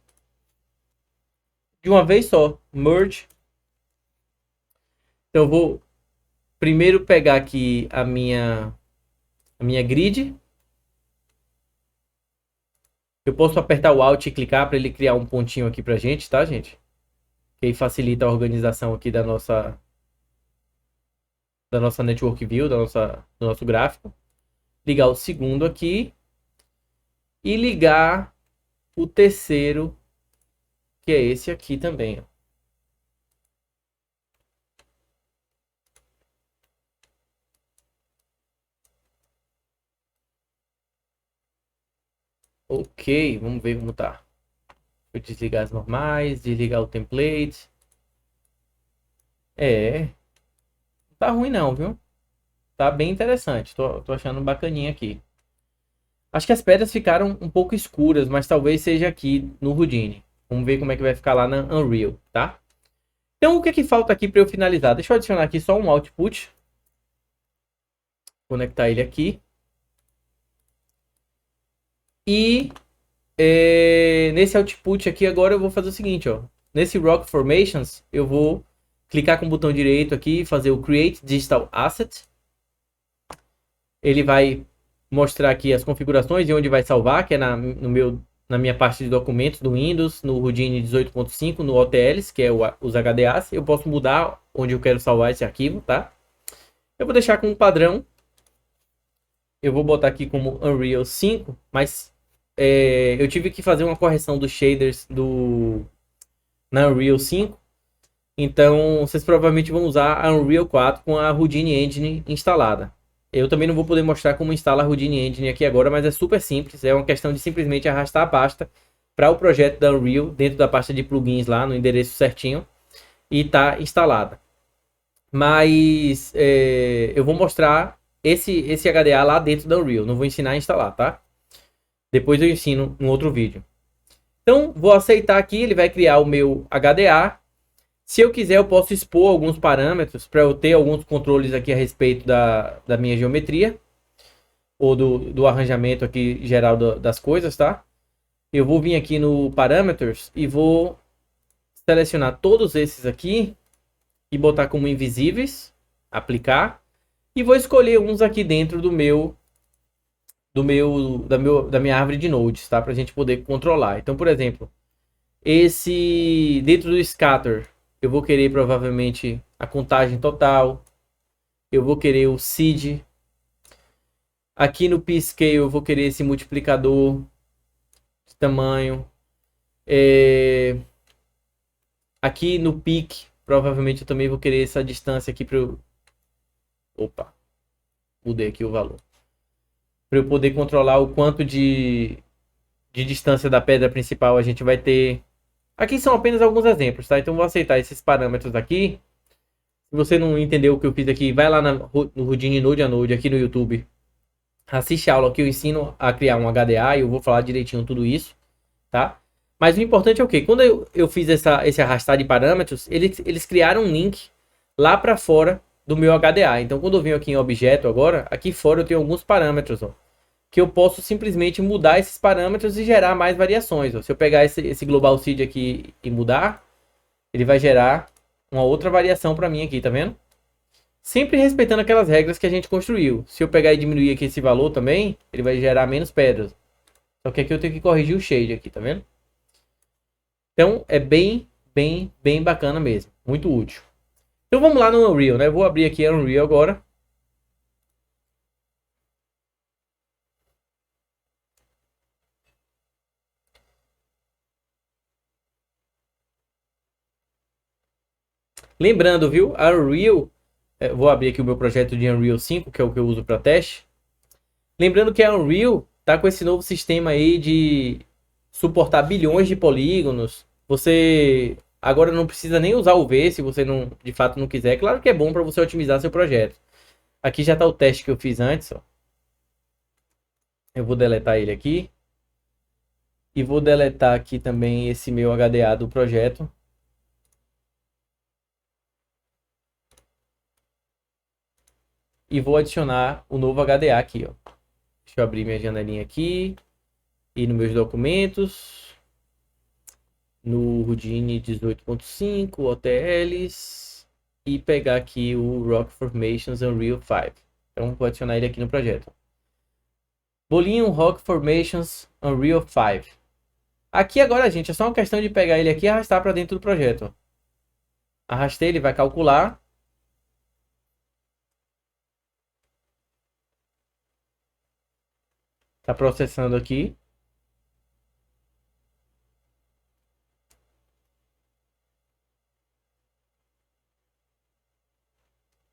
de uma vez só, merge. Então eu vou primeiro pegar aqui a minha grid. Eu posso apertar o Alt e clicar para ele criar um pontinho aqui pra gente, tá, gente? Que aí facilita a organização aqui da nossa network view, do nosso gráfico. Ligar o segundo aqui e ligar o terceiro, que é esse aqui também, ó. Ok, vamos ver como tá. Vou desligar as normais, desligar o template. Não tá ruim não, viu? Tá bem interessante, tô achando bacaninha aqui. Acho que as pedras ficaram um pouco escuras, mas talvez seja aqui no Houdini. Vamos ver como é que vai ficar lá na Unreal, tá? Então o que é que falta aqui para eu finalizar? Deixa eu adicionar aqui só um output. Conectar ele aqui. E nesse output aqui agora eu vou fazer o seguinte, ó. Nesse Rock Formations eu vou clicar com o botão direito aqui e fazer o Create Digital Asset. Ele vai mostrar aqui as configurações e onde vai salvar, que é na minha parte de documentos do Windows, no Houdini 18.5, no OTLs, que é os HDAs. Eu posso mudar onde eu quero salvar esse arquivo, tá? Eu vou deixar como padrão. Eu vou botar aqui como Unreal 5, mas eu tive que fazer uma correção dos shaders na Unreal 5. Então, vocês provavelmente vão usar a Unreal 4 com a Houdini Engine instalada. Eu também não vou poder mostrar como instala a Houdini Engine aqui agora, mas é super simples. É uma questão de simplesmente arrastar a pasta para o projeto da Unreal dentro da pasta de plugins lá no endereço certinho e tá instalada. Mas eu vou mostrar esse HDA lá dentro da Unreal. Não vou ensinar a instalar, tá? Depois eu ensino em outro vídeo. Então, vou aceitar aqui, ele vai criar o meu HDA. Se eu quiser, eu posso expor alguns parâmetros para eu ter alguns controles aqui a respeito da minha geometria. Ou do arranjamento aqui geral das coisas, tá? Eu vou vir aqui no Parameters e vou selecionar todos esses aqui e botar como invisíveis, aplicar, e vou escolher uns aqui dentro da minha árvore de nodes, tá? Pra gente poder controlar. Então, por exemplo, esse dentro do scatter, eu vou querer provavelmente a contagem total, eu vou querer o seed. Aqui no p-scale eu vou querer esse multiplicador de tamanho. Aqui no peak, provavelmente eu também vou querer essa distância aqui para eu... Opa, mudei aqui o valor. Para eu poder controlar o quanto de distância da pedra principal a gente vai ter. Aqui são apenas alguns exemplos, tá? Então vou aceitar esses parâmetros aqui. Se você não entendeu o que eu fiz aqui, vai lá no Houdini Node a Node aqui no YouTube. Assiste a aula que eu ensino a criar um HDA e eu vou falar direitinho tudo isso, tá? Mas o importante é o quê? Quando eu fiz esse arrastar de parâmetros, eles criaram um link lá para fora do meu HDA. Então, quando eu venho aqui em objeto agora, aqui fora eu tenho alguns parâmetros, ó, que eu posso simplesmente mudar esses parâmetros e gerar mais variações. Ó. Se eu pegar esse global seed aqui e mudar, ele vai gerar uma outra variação para mim aqui, tá vendo? Sempre respeitando aquelas regras que a gente construiu. Se eu pegar e diminuir aqui esse valor também, ele vai gerar menos pedras. Só que aqui eu tenho que corrigir o shade aqui, tá vendo? Então é bem bacana mesmo. Muito útil. Então vamos lá no Unreal, né? Eu vou abrir aqui a Unreal agora. Lembrando, viu? A Unreal... vou abrir aqui o meu projeto de Unreal 5, que é o que eu uso para teste. Lembrando que a Unreal tá com esse novo sistema aí de suportar bilhões de polígonos. Você agora não precisa nem usar o V se você não, de fato não quiser. Claro que é bom para você otimizar seu projeto. Aqui já está o teste que eu fiz antes. Ó. Eu vou deletar ele aqui. E vou deletar aqui também esse meu HDA do projeto. E vou adicionar o novo HDA aqui. Ó. Deixa eu abrir minha janelinha aqui. E nos meus documentos. No Houdini 18.5, OTLs. E pegar aqui o Rock Formations Unreal 5. Então vou adicionar ele aqui no projeto. Bolinho Rock Formations Unreal 5. Aqui agora, gente, é só uma questão de pegar ele aqui e arrastar para dentro do projeto. Arrastei, ele vai calcular. Tá processando aqui.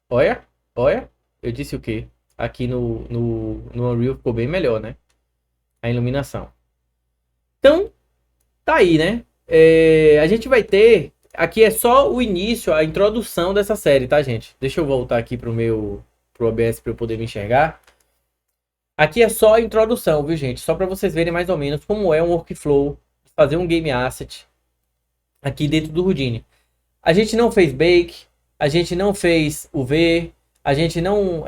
Olha, olha. Eu disse o quê? Aqui no Unreal ficou bem melhor, né? A iluminação. Então, tá aí, né? A gente vai ter... Aqui é só o início, a introdução dessa série, tá, gente? Deixa eu voltar aqui pro OBS para eu poder me enxergar. Aqui é só a introdução, viu, gente? Só para vocês verem mais ou menos como é um workflow de fazer um game asset aqui dentro do Houdini. A gente não fez bake, a gente não fez UV, a gente não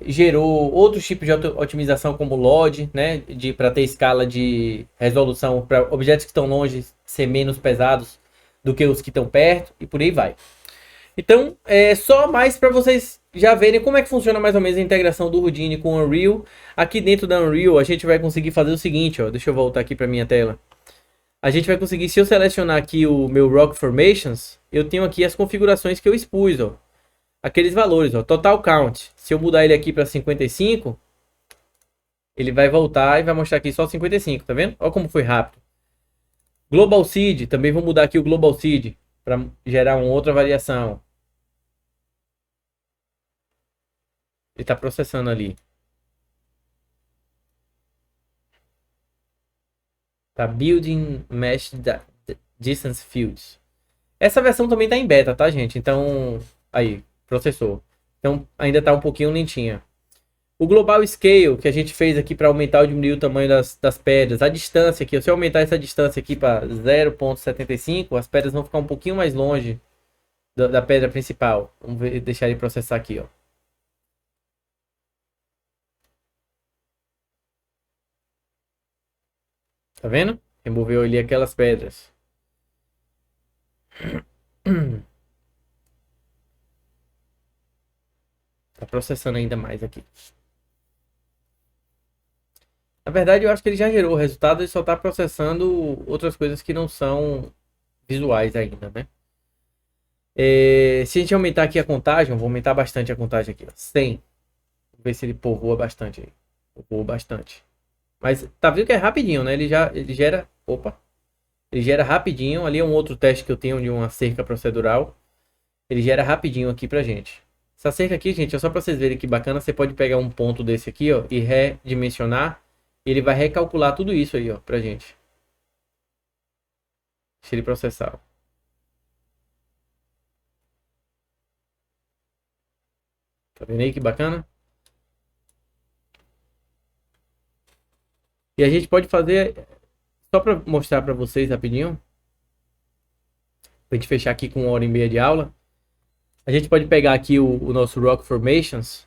gerou outros tipos de otimização como LOD, né? Para ter escala de resolução para objetos que estão longe ser menos pesados do que os que estão perto e por aí vai. Então, é só mais para vocês já verem como é que funciona mais ou menos a integração do Houdini com o Unreal. Aqui dentro da Unreal, a gente vai conseguir fazer o seguinte, ó. Deixa eu voltar aqui para minha tela. A gente vai conseguir, se eu selecionar aqui o meu Rock Formations, eu tenho aqui as configurações que eu expus, ó. Aqueles valores, ó. Total Count. Se eu mudar ele aqui para 55, ele vai voltar e vai mostrar aqui só 55, tá vendo? Olha como foi rápido. Global Seed, também vou mudar aqui o Global Seed para gerar uma outra variação. Ele está processando ali. Tá Building Mesh Distance Fields. Essa versão também tá em beta, tá, gente? Então, aí, processou. Então, ainda tá um pouquinho lentinha. O Global Scale, que a gente fez aqui para aumentar ou diminuir o tamanho das pedras. A distância aqui, se eu aumentar essa distância aqui para 0,75, as pedras vão ficar um pouquinho mais longe da pedra principal. Vamos ver, deixar ele processar aqui, ó. Tá vendo? Removeu ali aquelas pedras. Tá processando ainda mais aqui. Na verdade, eu acho que ele já gerou o resultado, ele só está processando outras coisas que não são visuais ainda, né? Se a gente aumentar aqui a contagem, vou aumentar bastante a contagem aqui, ó, 100. Vamos ver se ele povoa bastante aí. Povoa bastante. Mas tá vendo que é rapidinho, né? Ele gera... Opa! Ele gera rapidinho. Ali é um outro teste que eu tenho de uma cerca procedural. Ele gera rapidinho aqui pra gente. Essa cerca aqui, gente, é só pra vocês verem que bacana. Você pode pegar um ponto desse aqui, ó, e redimensionar. E ele vai recalcular tudo isso aí, ó, pra gente. Deixa ele processar. Tá vendo aí que bacana? E a gente pode fazer, só pra mostrar pra vocês rapidinho. Pra gente fechar aqui com 1h30 de aula. A gente pode pegar aqui o nosso Rock Formations.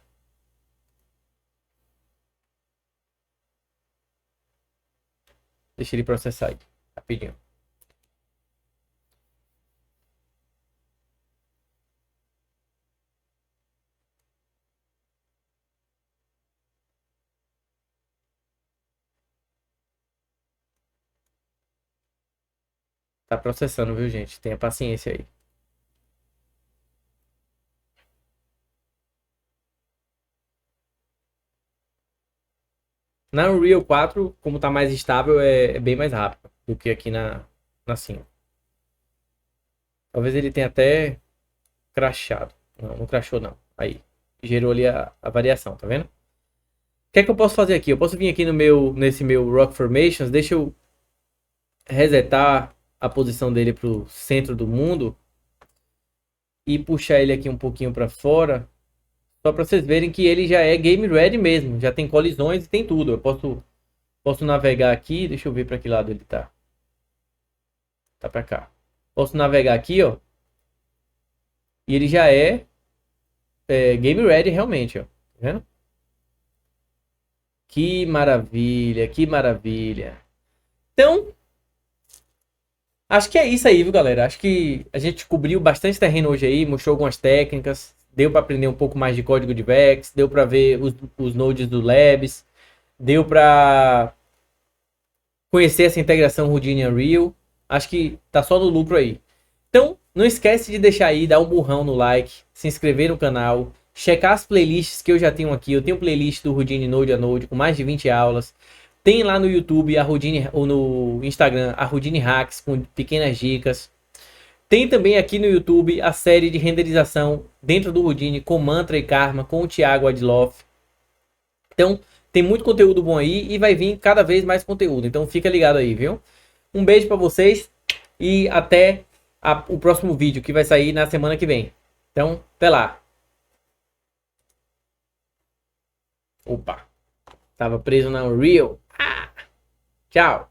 Deixa ele processar aí, rapidinho. Tá processando, viu, gente? Tenha paciência aí. Na Unreal 4, como tá mais estável, é bem mais rápido do que aqui na 5. Talvez ele tenha até crashado. Não, não crashou não. Aí, gerou ali a variação, tá vendo? O que é que eu posso fazer aqui? Eu posso vir aqui nesse meu Rock Formations, deixa eu resetar a posição dele pro centro do mundo e puxar ele aqui um pouquinho para fora, só para vocês verem que ele já é game ready mesmo, já tem colisões e tem tudo. Eu posso navegar aqui, deixa eu ver para que lado ele tá. Tá para cá. Posso navegar aqui, ó. E ele já é game ready realmente, ó. Tá vendo? Que maravilha, que maravilha. Então, acho que é isso aí, viu, galera? Acho que a gente cobriu bastante terreno hoje aí, mostrou algumas técnicas, deu para aprender um pouco mais de código de Vex, deu para ver os nodes do Labs, deu para conhecer essa integração Houdini Unreal. Acho que tá só no lucro aí. Então, não esquece de deixar aí, dar um burrão no like, se inscrever no canal, checar as playlists que eu já tenho aqui. Eu tenho playlist do Houdini Node a Node com mais de 20 aulas. Tem lá no YouTube a Houdini, ou no Instagram a Houdini Hacks com pequenas dicas. Tem também aqui no YouTube a série de renderização dentro do Houdini com Mantra e Karma com o Thiago Adloff. Então, tem muito conteúdo bom aí e vai vir cada vez mais conteúdo. Então, fica ligado aí, viu? Um beijo para vocês e até o próximo vídeo que vai sair na semana que vem. Então, até lá. Opa, tava preso na Unreal. Tchau.